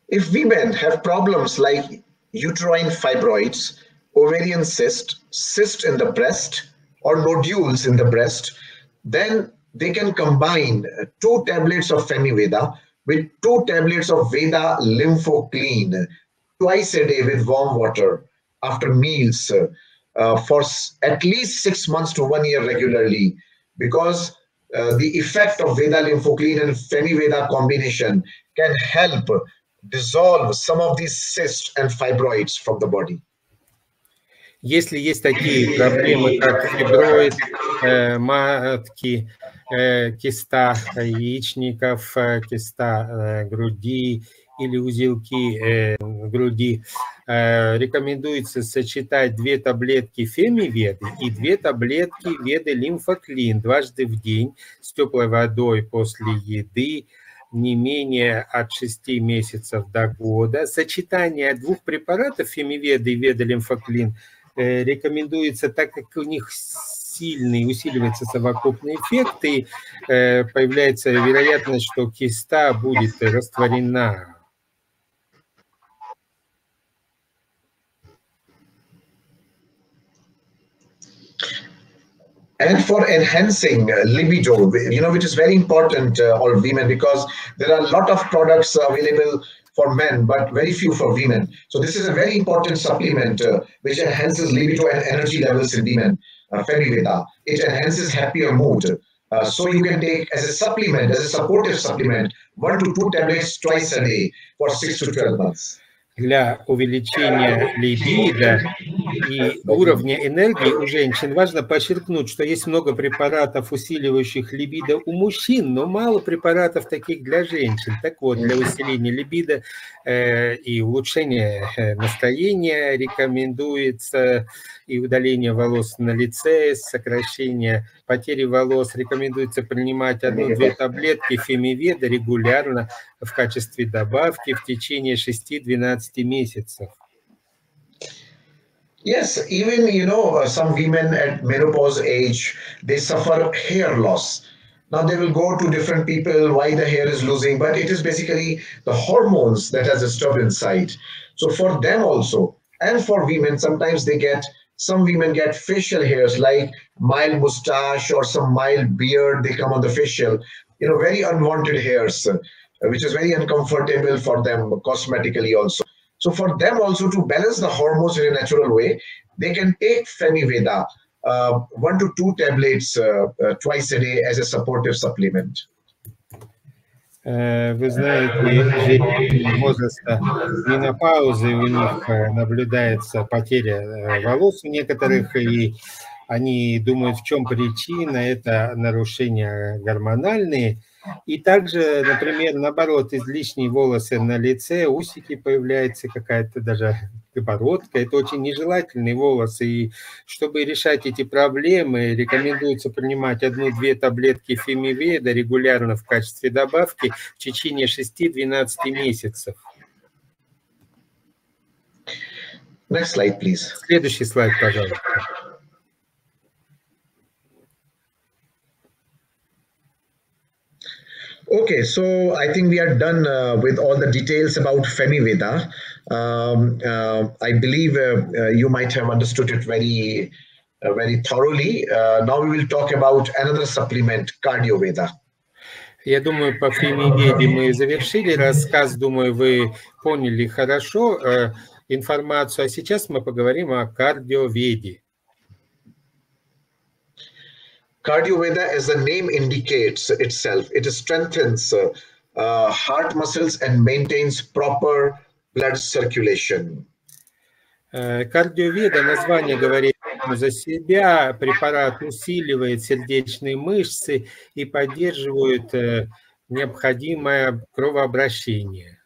If women have problems like uterine fibroids, ovarian cyst in the breast, or nodules in the breast, then they can combine 2 tablets of Femiveda with 2 tablets of Veda lymphoclean twice a day with warm water after meals for at least 6 months to 1 year regularly, because the effect of Veda lymphoclean and Femiveda combination can help dissolve some of these cysts and fibroids from the body. Если есть такие проблемы, как фиброид матки, киста яичников, киста груди или узелки груди, рекомендуется сочетать 2 таблетки Фемиведы и 2 таблетки Веды лимфоклин дважды в день с теплой водой после еды, не менее от 6 месяцев до года. Сочетание 2 препаратов Фемиведы и Веды лимфоклин рекомендуется, так как у них сильный усиливается совокупный эффект, и появляется вероятность, что киста будет растворена. and for enhancing libido, which is very important for women, because there are a lot of products available for men, but very few for women. So this is a very important supplement which enhances libido and energy levels in women, Femiveda. It enhances happier mood. So you can take as a supplement, as a supportive supplement, 1 to 2 tablets twice a day for 6 to 12 months. Для увеличения либидо и уровня энергии у женщин важно подчеркнуть, что есть много препаратов, усиливающих либидо у мужчин, но мало препаратов таких для женщин. Так вот, для усиления либидо и улучшения настроения рекомендуется и удаление волос на лице, сокращение потери волос. Рекомендуется принимать 1-2 таблетки Femiveda регулярно в качестве добавки в течение 6-12 месяцев. Yes, even, some women at menopause age, they suffer hair loss. Now they will go to different people why the hair is losing, but it is basically the hormones that has disturbed inside. So for them also, and for women, sometimes some women get facial hairs like mild mustache or some mild beard, they come on the facial, very unwanted hairs, which is very uncomfortable for them cosmetically also. So for them also, to balance the hormones in a natural way, they can take Femiveda, 1 to 2 tablets twice a day as a supportive supplement. Вы знаете, возраста менопаузы у них наблюдается потеря волос у некоторых, и они думают, в чем причина, это нарушения гормональные. И также, например, наоборот, излишние волосы на лице, усики появляется, какая-то даже бородка. Это очень нежелательные волосы. И чтобы решать эти проблемы, рекомендуется принимать 1-2 таблетки Femiveda регулярно в качестве добавки в течение 6-12 месяцев. Next slide, please. Следующий слайд, пожалуйста. Okay, so I think we are done with all the details about Femiveda. I believe you might have understood it very thoroughly. Now we will talk about another supplement, Cardioveda. Я думаю, по Femiveda мы завершили рассказ. Думаю, вы поняли хорошо информацию. А сейчас мы поговорим о кардиоведе. Cardioveda, as the name indicates itself, it strengthens heart muscles and maintains proper blood circulation. Кардиоведа, название говорит за себя. Препарат усиливает сердечные мышцы и поддерживает необходимое кровообращение.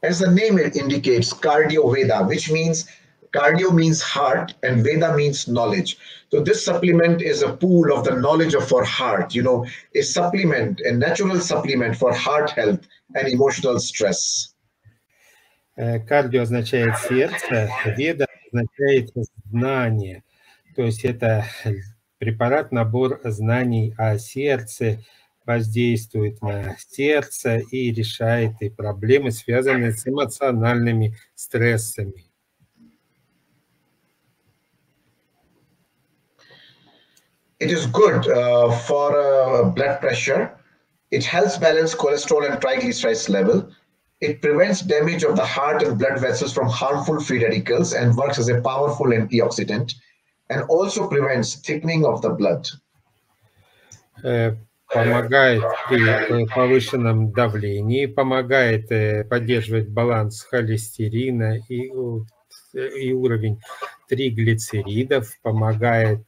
As the name indicates, Cardioveda, which means cardio means heart and Veda means knowledge. So this supplement is a pool of the knowledge of our heart, a supplement, a natural supplement for heart health and emotional stress. Кардио означает сердце, веда означает знание. То есть это препарат, набор знаний о сердце, воздействует на сердце и решает и проблемы, связанные с эмоциональными стрессами. It is good for blood pressure. It helps balance cholesterol and triglycerides level. It prevents damage of the heart and blood vessels from harmful free radicals and works as a powerful antioxidant, and also prevents thickening of the blood. Помогает при повышенном давлении, помогает поддерживать баланс холестерина и уровень триглицеридов, помогает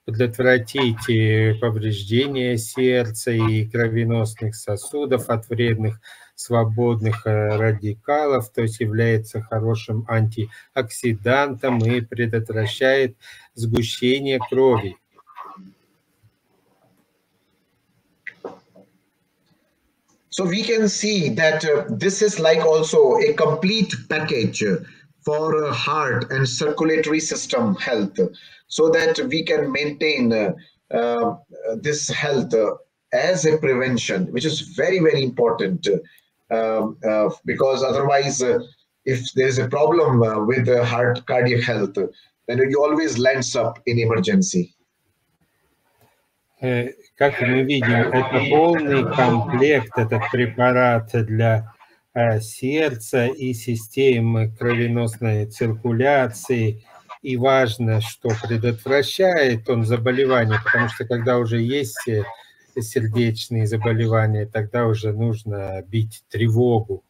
предотвратить повреждения сердца и кровеносных сосудов от вредных свободных радикалов, то есть является хорошим антиоксидантом и предотвращает сгущение крови. So we can see that this is like also a complete package for heart and circulatory system health, so that we can maintain this health as a prevention, which is very, very important, because otherwise if there is a problem with the heart cardiac health, then it always lands up in emergency. Как мы видим, это полный комплект, этот препарат для сердца и системы кровеносной циркуляции. И важно, что предотвращает он заболевания, потому что когда уже есть сердечные заболевания, тогда уже нужно бить тревогу.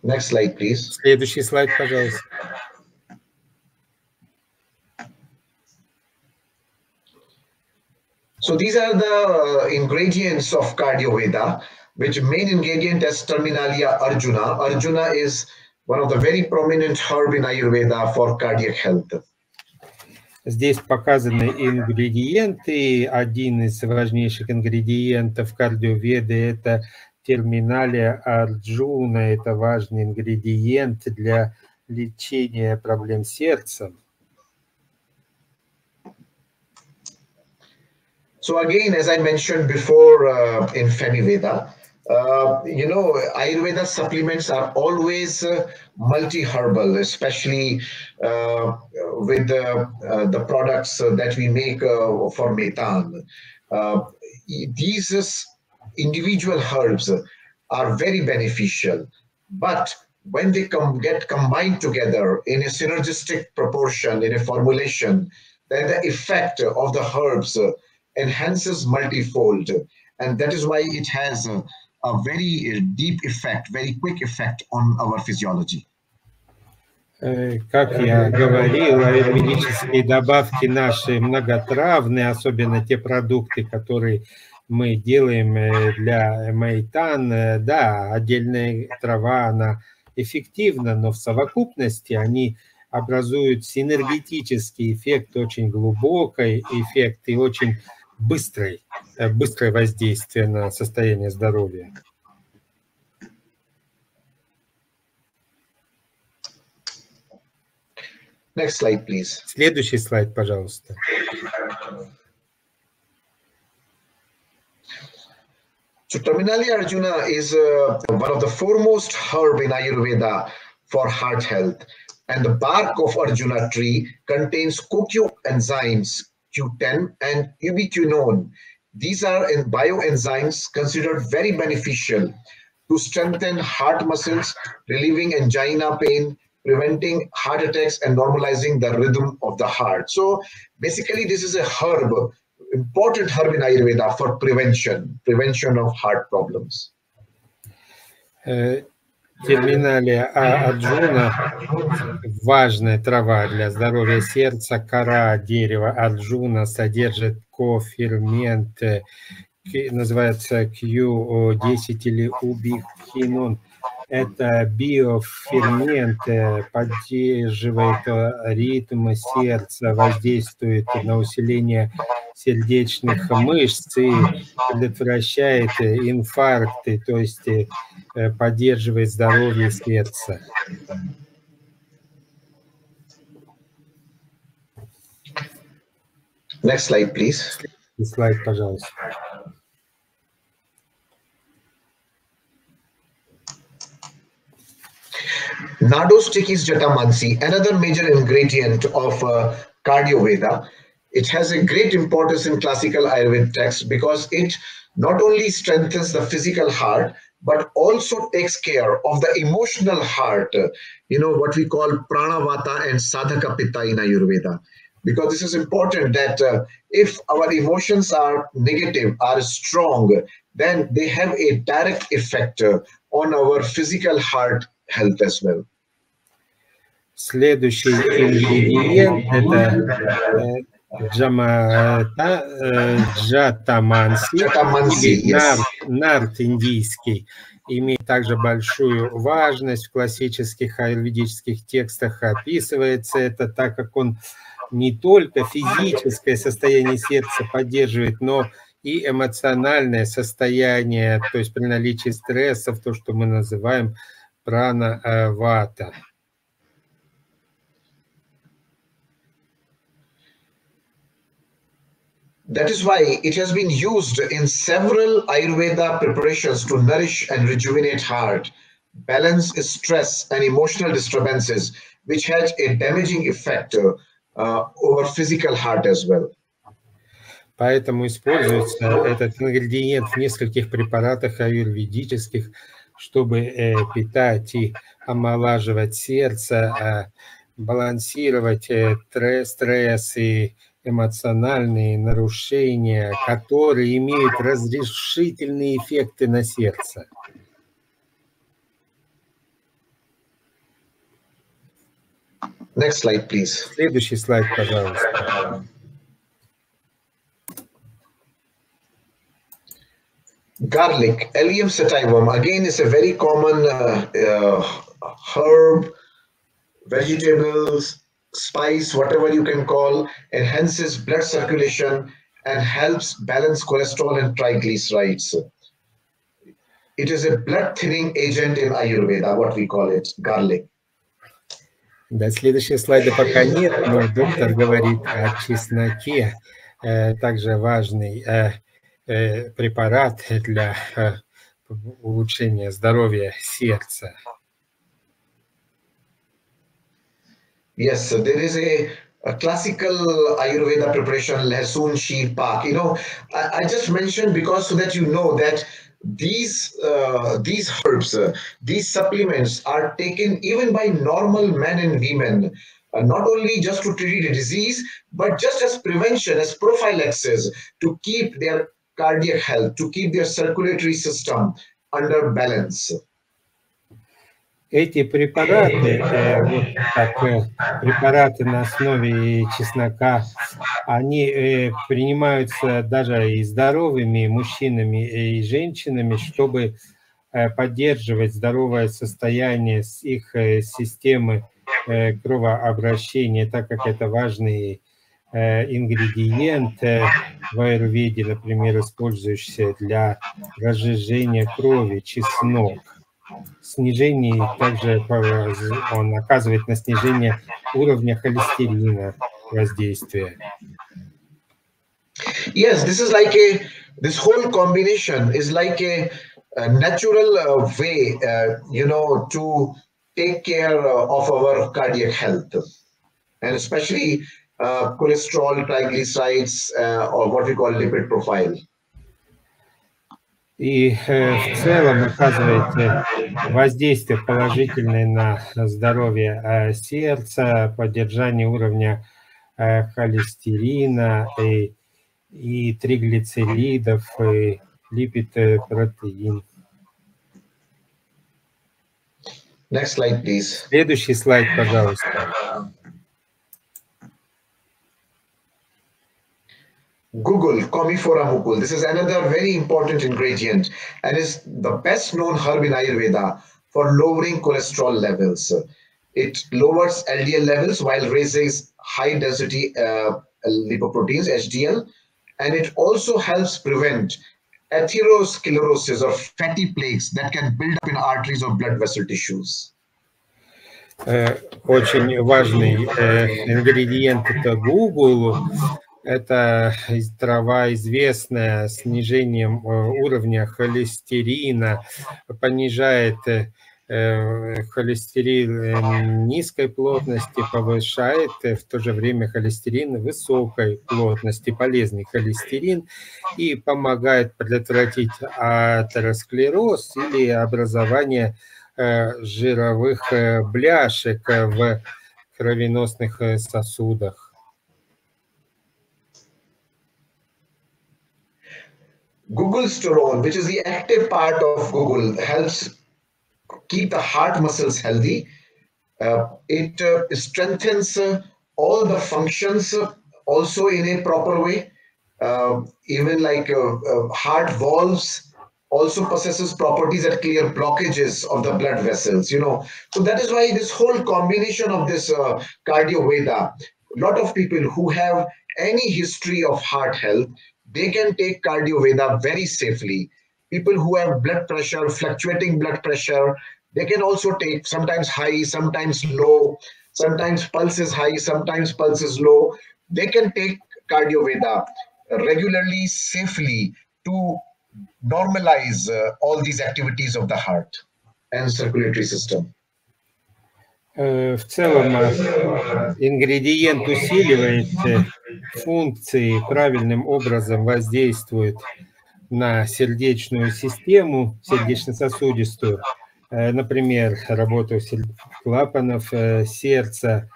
Next slide, please. Следующий слайд, пожалуйста. So these are the ingredients of Cardioveda, which main ingredient is Terminalia Arjuna. Arjuna is one of the very prominent herb in Ayurveda for cardiac health. Здесь показаны ингредиенты. Один из важнейших ингредиентов кардиоведы – это терминалия Арджуна. Это важный ингредиент для лечения проблем сердца. So again, as I mentioned before in Femiveda, Ayurveda supplements are always multi-herbal, especially with the products that we make for Maitan. These individual herbs are very beneficial, but when they get combined together in a synergistic proportion, in a formulation, then the effect of the herbs enhances multifold, and that is why it has a very deep effect, very quick effect on our physiology. Как я говорил, аюрведические добавки наши многотравные, особенно те продукты, которые мы делаем для Майтан. Да, отдельная трава, она эффективна, но в совокупности они образуют синергетический эффект, очень глубокий эффект и очень быстрое воздействие на состояние здоровья. Next slide, please. Следующий слайд, пожалуйста. So Terminalia Arjuna is one of the foremost herb in Ayurveda for heart health, and the bark of Arjuna tree contains CoQ enzymes Q10 and ubiquinone. These are bioenzymes considered very beneficial to strengthen heart muscles, relieving angina pain, preventing heart attacks, and normalizing the rhythm of the heart. So basically, this is a herb, important herb in Ayurveda for prevention of heart problems. Терминалия Арджуна – важная трава для здоровья сердца. Кора дерева Арджуна содержит кофермент, называется Q10 или убикинон. Это биофермент, поддерживает ритм сердца, воздействует на усиление сердечных мышц и предотвращает инфаркты, то есть поддерживает здоровье сердца. Next slide, please. Слайд, пожалуйста. Nadostikis jatamansi, another major ingredient of Cardioveda. It has a great importance in classical Ayurvedic texts because it not only strengthens the physical heart, but also takes care of the emotional heart, what we call pranavata and sadhaka pitta in Ayurveda. Because this is important that if our emotions are negative, are strong, then they have a direct effect on our physical heart health as well. Следующий ингредиент – это джатаманси, или нарт индийский. Имеет также большую важность в классических аюрведических текстах. Описывается это, так как он не только физическое состояние сердца поддерживает, но и эмоциональное состояние, то есть при наличии стрессов, то, что мы называем прана-вата. That is why it has been used in several Ayurveda preparations to nourish and rejuvenate heart, balance stress and emotional disturbances, which had a damaging effect over physical heart as well. Поэтому используется этот ингредиент в нескольких препаратах аюрведических, чтобы питать и омолаживать сердце, балансировать стресс и эмоциональные нарушения, которые имеют разрешительные эффекты на сердце. Next slide, please. Следующий слайд, пожалуйста. Garlic, Allium sativum, again is a very common herb, vegetables, spice, whatever you can call, enhances blood circulation and helps balance cholesterol and triglycerides. It is a blood thinning agent in Ayurveda, what we call it, garlic. До следующего слайда пока нет, но доктор говорит о чесноке, также важный препарат для улучшения здоровья сердца. Yes, there is a classical Ayurveda preparation, Lasun Sheer Pak. You know, I just mentioned because so that you know that these herbs, these supplements are taken even by normal men and women, not only just to treat a disease, but just as prevention, as prophylaxis, to keep their cardiac health, to keep their circulatory system under balance. Эти препараты, вот как препараты на основе чеснока, они принимаются даже и здоровыми мужчинами и женщинами, чтобы поддерживать здоровое состояние их системы кровообращения, так как это важный ингредиент в аюрведе, например, использующийся для разжижения крови, чеснок. Снижение, также он оказывает на снижение уровня холестерина воздействие. Yes, this is like this whole combination is like a natural way, you know, to take care of our cardiac health, and especially cholesterol, triglycerides, or what we call lipid profile. И в целом оказывает воздействие положительное на здоровье сердца, поддержание уровня холестерина и триглицеридов, и липид-протеин. Next slide, please. Следующий слайд, пожалуйста. Google, Commiphora mucul. This is another very important ingredient and is the best known herb in Ayurveda for lowering cholesterol levels. It lowers LDL levels while raises high density lipoproteins, HDL, and it also helps prevent atherosclerosis or fatty plaques that can build up in arteries or blood vessel tissues. Очень важный ингредиент это Google. Это трава, известная снижением уровня холестерина, понижает холестерин низкой плотности, повышает в то же время холестерин высокой плотности, полезный холестерин, и помогает предотвратить атеросклероз или образование жировых бляшек в кровеносных сосудах. Guggulsterone, which is the active part of Google, helps keep the heart muscles healthy. It strengthens all the functions also in a proper way. Even like heart valves also possesses properties that clear blockages of the blood vessels, you know. So that is why this whole combination of this Cardioveda, a lot of people who have any history of heart health, they can take Cardioveda very safely. People who have blood pressure, fluctuating blood pressure, they can also take sometimes high, sometimes low, sometimes pulse is high, sometimes pulse is low. They can take Cardioveda regularly, safely to normalize all these activities of the heart and circulatory system. В целом ингредиент усиливает функции правильным образом воздействуют на сердечную систему, сердечно-сосудистую, например, работу клапанов сердца,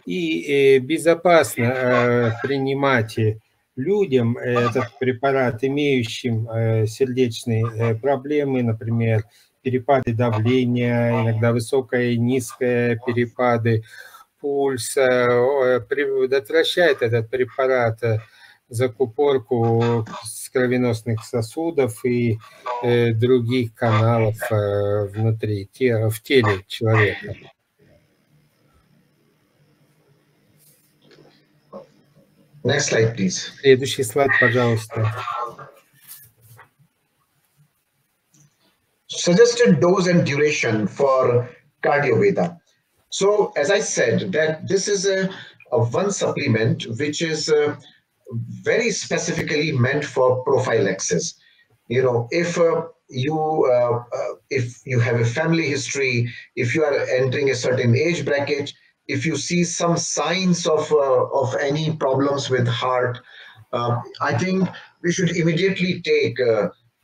и безопасно принимать людям этот препарат, имеющим сердечные проблемы, например, перепады давления, иногда высокое и низкое перепады пульса, предотвращает этот препарат закупорку с кровеносных сосудов и других каналов внутри в теле человека. Next slide, please. Следующий слайд, пожалуйста. Suggested dose and duration for Cardioveda. So, as I said, that this is a one supplement which is very specifically meant for prophylaxis. You know, if you have a family history, if you are entering a certain age bracket, if you see some signs of any problems with heart, I think we should immediately take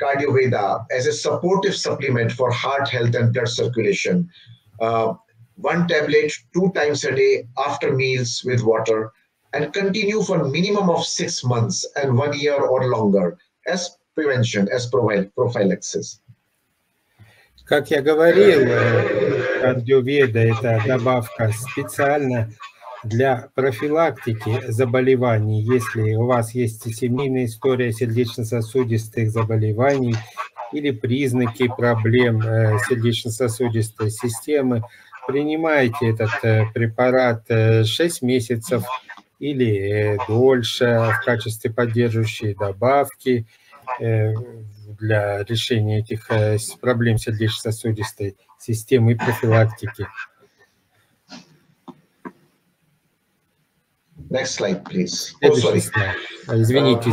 Cardioveda as a supportive supplement for heart health and blood circulation. One tablet 2 times a day after meals with water, and continue for minimum of 6 months and 1 year or longer as prevention, as prophylaxis. Как я говорил, кардиоведа – это добавка специально для профилактики заболеваний. Если у вас есть семейная история сердечно-сосудистых заболеваний или признаки проблем сердечно-сосудистой системы, принимайте этот препарат 6 месяцев или дольше в качестве поддерживающей добавки для решения этих проблем сердечно-сосудистой системы и профилактики. Next slide, please. Следующий слайд. Извините.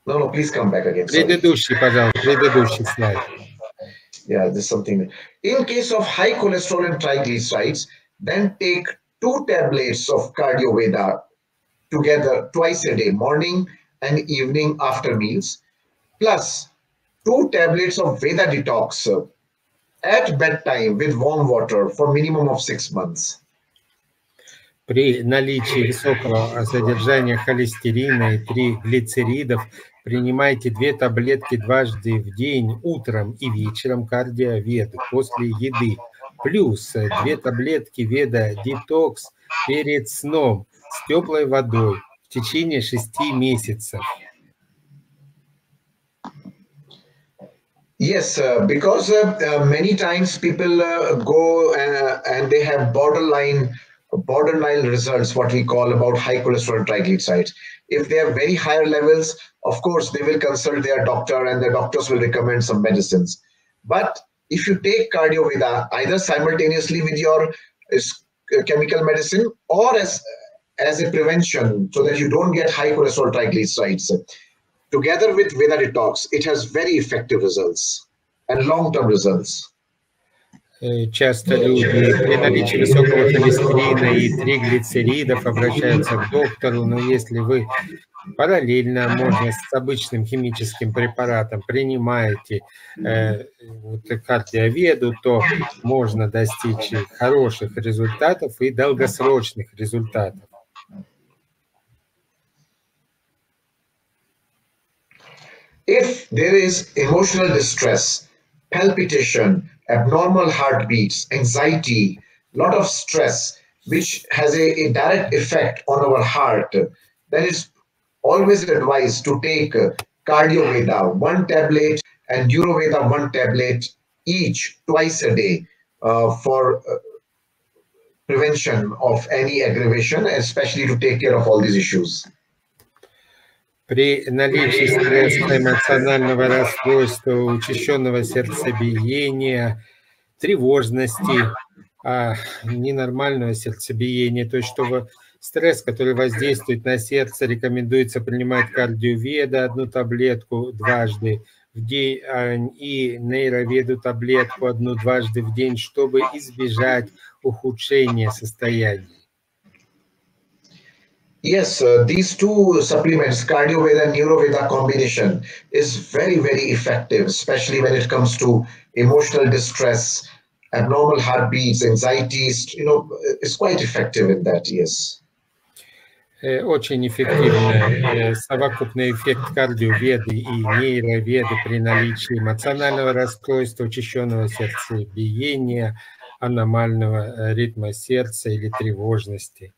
No, please come back again. Предыдущий, пожалуйста, предыдущий слайд. Yeah, there's something. In case of high cholesterol and triglycerides, then take 2 tablets of Cardioveda together twice a day, morning and evening after meals, plus 2 tablets of Veda detox at bedtime with warm water for minimum of 6 months. При наличии высокого содержания холестерина и триглицеридов принимайте 2 таблетки дважды в день, утром и вечером кардиоведу после еды, плюс 2 таблетки Веда детокс перед сном с теплой водой в течение 6 месяцев. Yes, because many times people go and they have borderline results, what we call about high cholesterol triglycerides. If they have very higher levels, of course, they will consult their doctor and the doctors will recommend some medicines. But if you take Cardioveda either simultaneously with your chemical medicine or as a prevention so that you don't get high cholesterol triglycerides, together with Veda detox, it has very effective results and long-term results. Часто люди при наличии высокого холестерина и триглицеридов обращаются к доктору, но если вы параллельно, можно с обычным химическим препаратом принимаете кардиоведу, то можно достичь хороших результатов и долгосрочных результатов. If there is emotional distress, palpitation, abnormal heartbeats, anxiety, lot of stress, which has a direct effect on our heart, then it's always advised to take Cardioveda 1 tablet and Аюрведа 1 tablet each twice a day for prevention of any aggravation, especially to take care of all these issues. При наличии стресса, эмоционального расстройства, учащенного сердцебиения, тревожности, ненормального сердцебиения, то есть что стресс, который воздействует на сердце, рекомендуется принимать кардиоведа 1 таблетку дважды в день и нейроведу таблетку 1 дважды в день, чтобы избежать ухудшения состояния. Yes, these two supplements, Cardioveda and Neuroveda combination, is very, very effective, especially when it comes to emotional distress, abnormal heartbeats, anxieties. It's quite effective in that. Yes. Очень эффективный совокупный эффект кардиоведы и нейроведы при наличии эмоционального расстройства, учащенного сердцебиения, аномального ритма сердца или тревожности.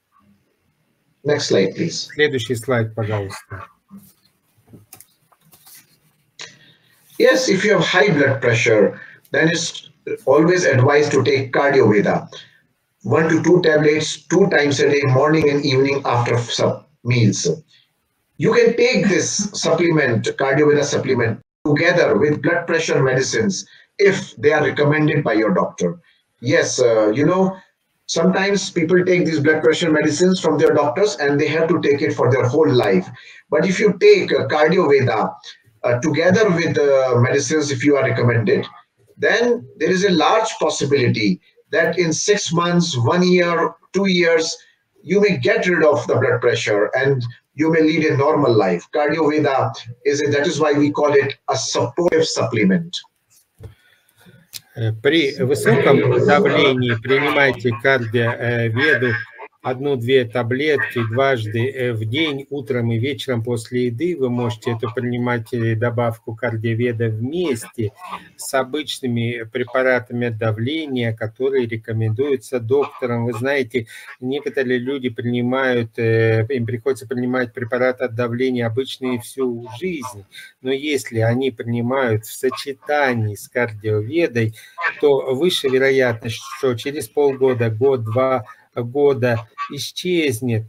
Next slide, please. Следующий слайд, пожалуйста. Yes, if you have high blood pressure, then it's always advised to take Cardioveda. 1 to 2 tablets 2 times a day, morning and evening after meals. You can take this supplement, Cardioveda supplement, together with blood pressure medicines if they are recommended by your doctor. Yes, sometimes people take these blood pressure medicines from their doctors and they have to take it for their whole life. But if you take Cardioveda together with the medicines, if you are recommended, then there is a large possibility that in 6 months, 1 year, 2 years, you may get rid of the blood pressure and you may lead a normal life. Cardioveda that is why we call it a supportive supplement. При высоком давлении принимайте кардиоведу 1-2 таблетки дважды в день, утром и вечером после еды. Вы можете эту принимать добавку кардиоведа вместе с обычными препаратами от давления, которые рекомендуются доктором. Вы знаете, некоторые люди принимают, им приходится принимать препараты от давления обычные всю жизнь, но если они принимают в сочетании с кардиоведой, то выше вероятность, что через полгода, год-два года исчезнет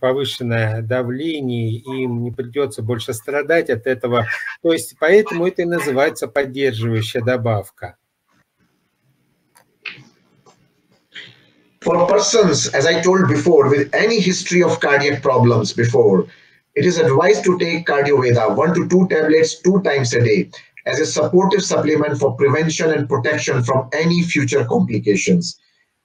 повышенное давление, и им не придется больше страдать от этого. То есть поэтому это и называется поддерживающая добавка. For persons, as I told before, with any history of cardiac problems before, it is advised to take Cardioveda 1 to 2 tablets 2 times a day as a supportive supplement for prevention and protection from any future complications.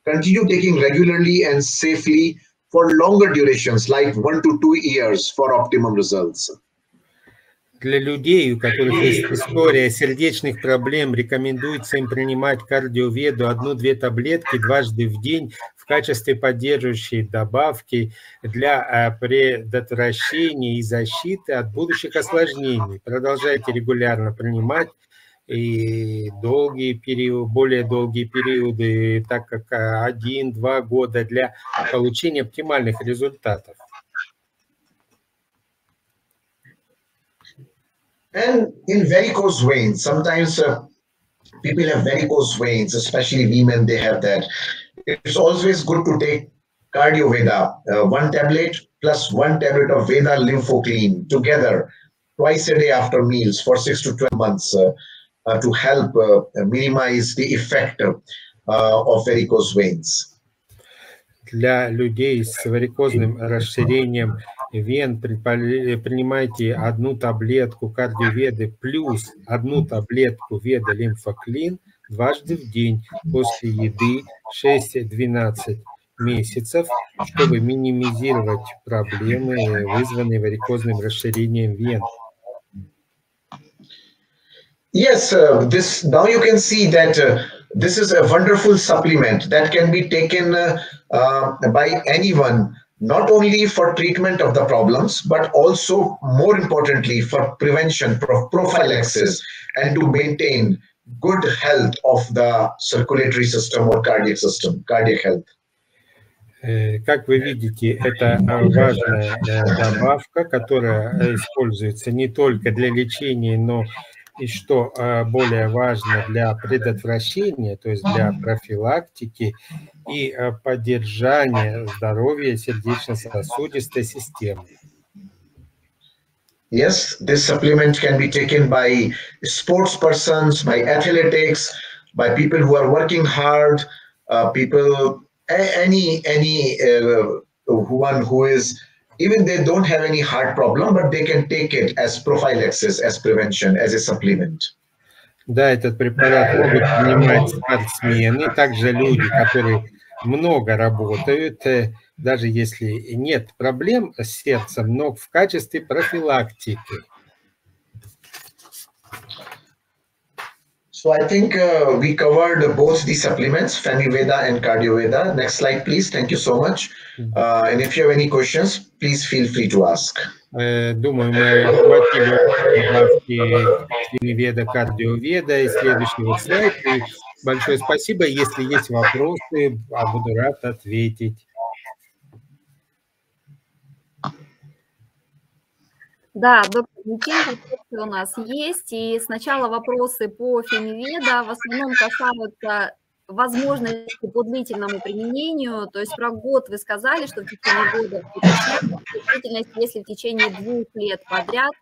Continue taking regularly and safely for longer durations, like 1 to 2 years, for optimum results. Для людей, у которых есть история сердечных проблем, рекомендуется им принимать кардиоведу 1-2 таблетки дважды в день в качестве поддерживающей добавки для предотвращения и защиты от будущих осложнений. Продолжайте регулярно принимать и более долгие периоды, так как 1-2 года для получения оптимальных результатов. And in varicose veins, sometimes people have varicose veins, especially women, they have that. It's always good to take Cardioveda, 1 tablet plus 1 tablet of Veda Lymphoclean together twice a day after meals for 6 to 12 months to help minimize the effect of varicose veins. Для людей с варикозным расширением вен принимайте 1 таблетку кардиоведы плюс 1 таблетку Веда Лимфоклин дважды в день после еды 6-12 месяцев, чтобы минимизировать проблемы, вызванные варикозным расширением вен. Yes, now you can see that this is a wonderful supplement that can be taken by anyone, not only for treatment of the problems, but also more importantly for prevention, prophylaxis, and to maintain good health of the circulatory system or cardiac health. Как вы видите, это важная добавка, которая используется не только для лечения, но и, что более важно, для предотвращения, то есть для профилактики и поддержания здоровья сердечно-сосудистой системы. Yes, this supplement can be taken by sports persons, by athletics, by people who are working hard, one who is, even they don't have any heart problem, but they can take it as prophylaxis, as prevention, as a supplement. Да, этот препарат могут принимать спортсмены, также люди, которые много работают, даже если нет проблем с сердцем, но в качестве профилактики. So I think we covered both the supplements, Femiveda and Cardioveda. Next slide, please. Thank you so much. And if you have any questions, please feel free to ask. Думаю, мы охватили добавки Femiveda, Кардиоведа и следующий вот слайд. И большое спасибо. Если есть вопросы, буду рад ответить. Да, доктор Нитин, вопросы у нас есть. И сначала вопросы по Femiveda в основном касаются возможности по длительному применению. То есть про год вы сказали, что в течение года, длительность, если в течение 2 лет подряд,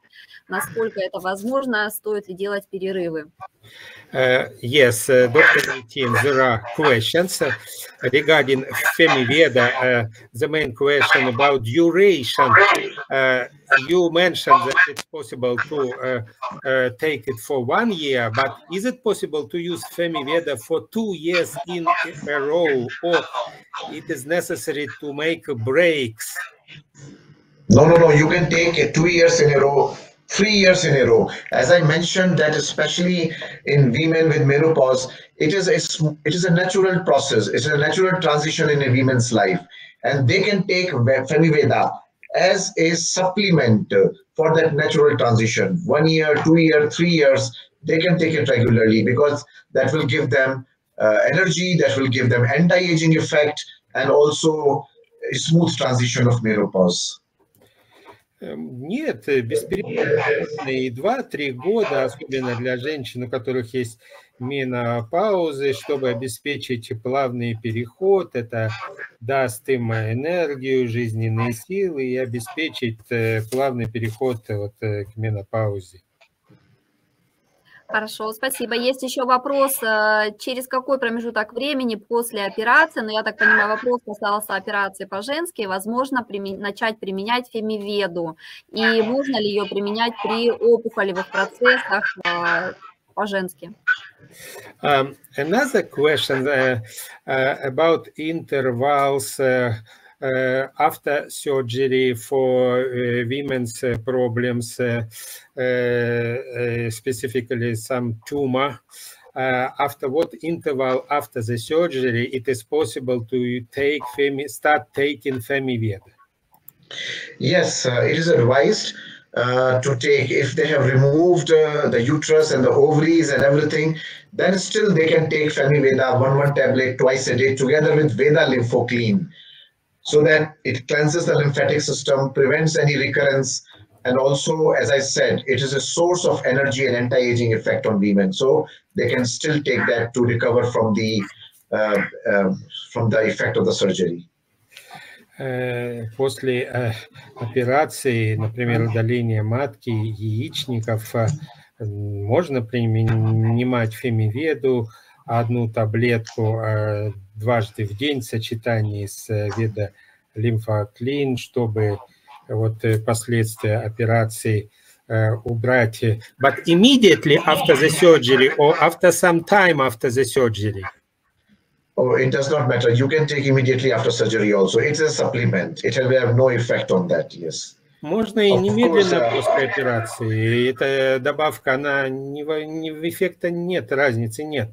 насколько это возможно, стоит ли делать перерывы? Yes, Dr. Nitin, there are questions regarding Femiveda. The main question about duration. You mentioned that it's possible to take it for 1 year, but is it possible to use Femiveda for 2 years in a row, or it is necessary to make breaks? No. You can take it 2 years in a row, 3 years in a row. As I mentioned, that especially in women with menopause, it is a natural process. It's a natural transition in a woman's life, and they can take Femiveda as a supplement for that natural transition. 1 year, 2 years, 3 years, they can take it regularly because that will give them energy, that will give them anti-aging effect, and also a smooth transition of menopause. Нет, бесперебойно и 2-3 года, особенно для женщин, у которых есть менопаузы, чтобы обеспечить плавный переход. Это даст им энергию, жизненные силы и обеспечить плавный переход к менопаузе. Хорошо, спасибо. Есть еще вопрос, через какой промежуток времени после операции, но я так понимаю, вопрос касался операции по-женски, возможно начать применять Femiveda, и можно ли ее применять при опухолевых процессах по-женски? Another question about intervals after surgery for women's problems, specifically some tumor. After what interval after the surgery it is possible to start taking Femiveda? Yes, it is advised to take, if they have removed the uterus and the ovaries and everything, then still they can take Femiveda, one tablet twice a day together with Veda Lymphoclean, so that it cleanses the lymphatic system, prevents any recurrence, and also, as I said, it is a source of energy and anti-aging effect on women. So they can still take that to recover from the effect of the surgery. После операции, например, удаления матки, яичников, можно принимать Femiveda, 1 таблетку дважды в день в сочетании с Veda Lymphoclean, чтобы последствия операции убрать. But immediately after the surgery or after some time after the surgery? Oh, it does not matter. You can take immediately after surgery also. It's a supplement. It will have no effect on that, yes. Можно и немедленно после операции. Эта добавка, она эффекта нет, разницы нет.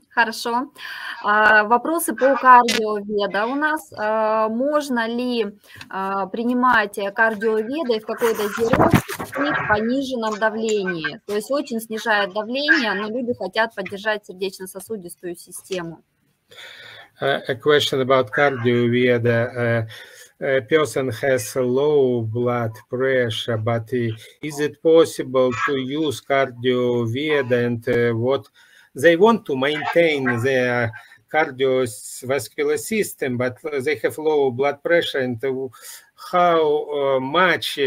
Хорошо. Вопросы по Кардиоведа у нас. Можно ли принимать Кардиоведа и в какой дозировке при пониженном давлении? То есть очень снижает давление, но люди хотят поддержать сердечно-сосудистую систему. A question about Kardiyoveda. A person has a low blood pressure, but is it possible to use Kardiyoveda, and what they want to maintain their cardiovascular system, but they have low blood pressure, and how much,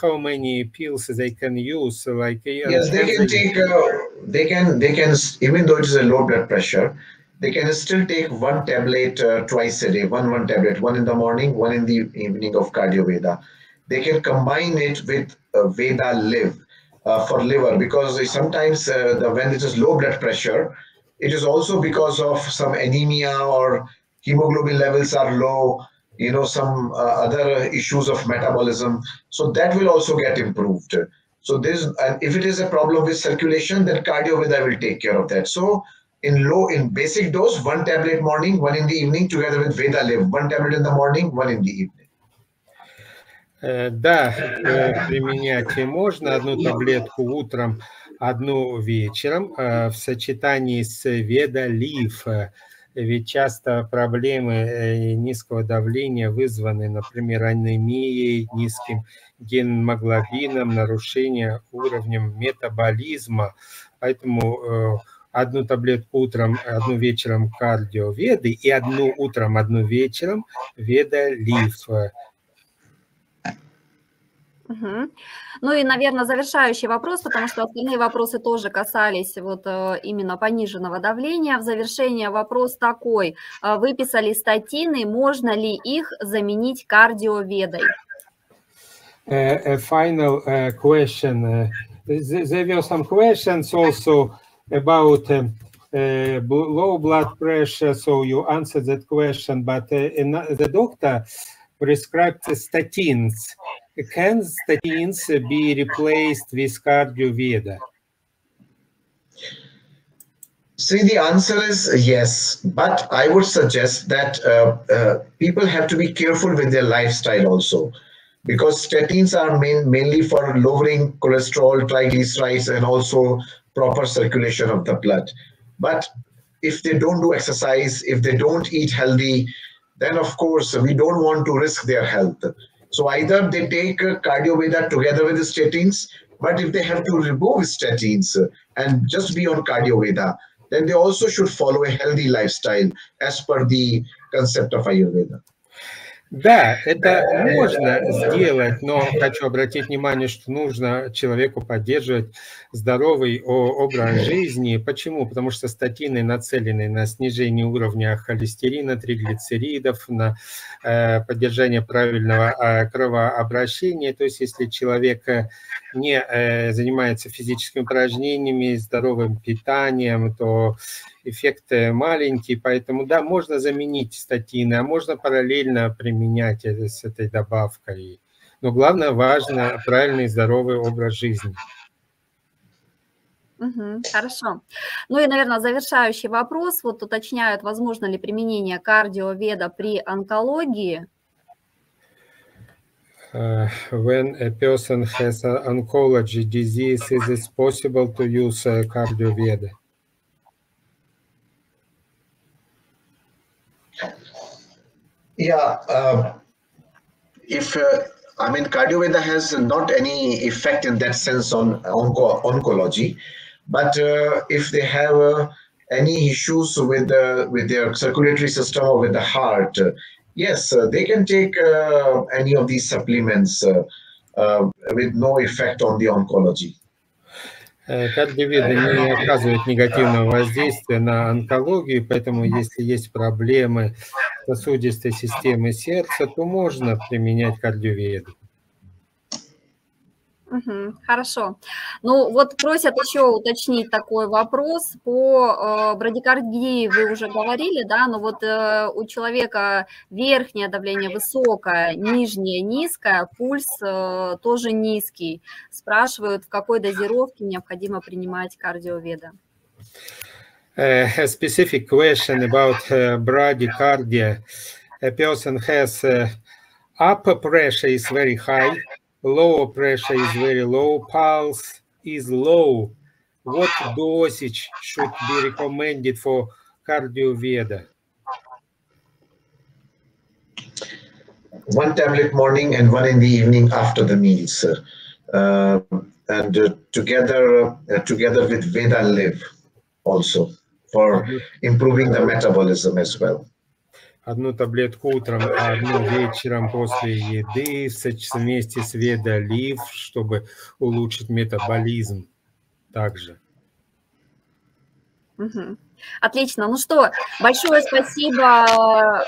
how many pills they can use? Yes, they can take. They can even though it is a low blood pressure, they can still take 1 tablet twice a day. One tablet, 1 in the morning, 1 in the evening of Cardioveda. They can combine it with Veda Live for liver, because sometimes when it is low blood pressure, it is also because of some anemia or hemoglobin levels are low, you know, some other issues of metabolism. So that will also get improved. So this, and if it is a problem with circulation, then Cardioveda will take care of that. So in basic dose, 1 tablet morning, 1 in the evening, together with Veda Live, 1 tablet in the morning, 1 in the evening. Да, применять можно одну таблетку утром, одну вечером в сочетании с Veda Live. Ведь часто проблемы низкого давления вызваны, например, анемией, низким гемоглобином, нарушением уровня метаболизма. Поэтому одну таблетку утром, одну вечером кардиоведы и одну утром, одну вечером Veda Live. Угу. Ну и, наверное, завершающий вопрос, потому что остальные вопросы тоже касались вот именно пониженного давления. В завершение вопрос такой. Выписали статины, можно ли их заменить кардиоведой? A final question. There were some questions also about low blood pressure, so you answered that question, but the doctor prescribed statins. Can statins be replaced with Cardioveda? See, the answer is yes, but I would suggest that people have to be careful with their lifestyle also, because statins are mainly for lowering cholesterol, triglycerides, and also proper circulation of the blood. But if they don't do exercise, if they don't eat healthy, then of course we don't want to risk their health. So either they take Cardioveda together with the statins, but if they have to remove statins and just be on Cardioveda, then they also should follow a healthy lifestyle as per the concept of Ayurveda. Да, это можно сделать, но хочу обратить внимание, что нужно человеку поддерживать здоровый образ жизни. Почему? Потому что статины нацелены на снижение уровня холестерина, триглицеридов, на поддержание правильного кровообращения. То есть если человек не занимается физическими упражнениями, здоровым питанием, то эффект маленький, поэтому да, можно заменить статины, а можно параллельно применять с этой добавкой. Но главное, важно правильный здоровый образ жизни. Хорошо. Ну и, наверное, завершающий вопрос. Вот уточняют, возможно ли применение кардиоведа при онкологии? When a person has an oncology disease, is it possible to use Cardioveda? Yeah, I mean, Cardioveda has not any effect in that sense on oncology, but if they have any issues with their circulatory system or with the heart, yes, they can take any of these supplements with no effect on the oncology. Кардиоведа не оказывает негативного воздействия на онкологию, поэтому если есть проблемы сосудистой системы сердца, то можно применять кардиоведу. Хорошо. Ну вот просят еще уточнить такой вопрос. По брадикардии вы уже говорили, да, но вот у человека верхнее давление высокое, нижнее низкое, пульс тоже низкий. Спрашивают, в какой дозировке необходимо принимать кардиоведа. A specific question about bradycardia. A person has upper pressure is very high, lower pressure is very low, pulse is low. What dosage should be recommended for Cardioveda? 1 tablet morning and 1 in the evening after the meals, and together with Veda Live also for improving the metabolism as well. Одну таблетку утром, а одну вечером после еды вместе с Veda Live, чтобы улучшить метаболизм также. Отлично. Ну что, большое спасибо,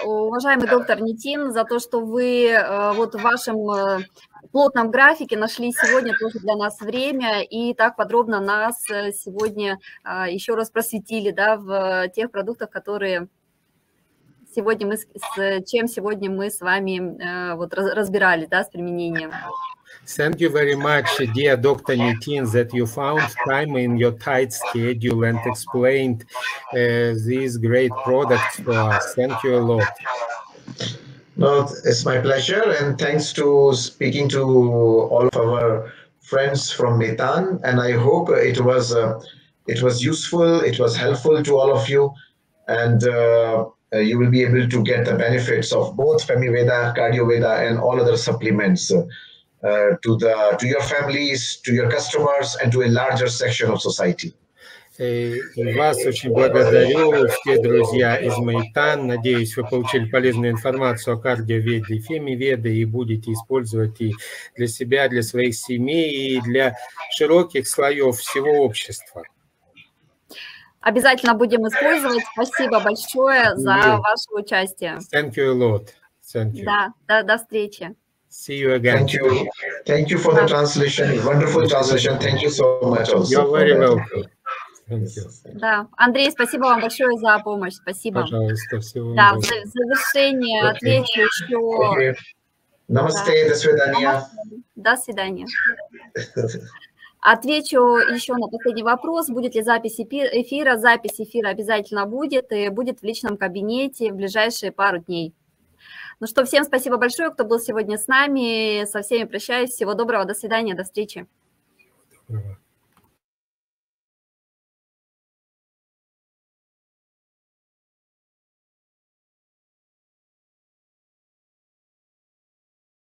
уважаемый доктор Нитин, за то, что вы вот в вашем плотном графике нашли сегодня тоже для нас время и так подробно нас сегодня еще раз просветили, да, в тех продуктах, которые сегодня чем сегодня мы с вами вот разбирались, да, с применением. Thank you very much, dear Dr. Nitin, that you found time in your tight schedule and explained these great products to us. Thank you a lot. No, it's my pleasure, and thanks to speaking to all of our friends from Nitan, and I hope it was useful, it was helpful to all of you, and you will be able to get the benefits of both Femiveda, Cardioveda, and all other supplements to your families, to your customers, and to a larger section of society. И вас очень благодарю, все друзья из Мейтан. Надеюсь, вы получили полезную информацию о кардиоведе и фемиведе и будете использовать и для себя, для своих семей, и для широких слоев всего общества. Обязательно будем использовать. Спасибо большое за ваше участие. Thank you a lot. Thank you. Да, до встречи. See you again. Thank you for the translation. Wonderful translation. Thank you so much also. You're very welcome. Thank you. Да, Андрей, спасибо вам большое за помощь. Спасибо. Пожалуйста, всего да, в завершение отвечу еще... Намасте, до свидания. До свидания. Отвечу еще на последний вопрос. Будет ли запись эфира? Запись эфира обязательно будет, и будет в личном кабинете в ближайшие пару дней. Ну что, всем спасибо большое, кто был сегодня с нами. Со всеми прощаюсь. Всего доброго, до свидания, до встречи.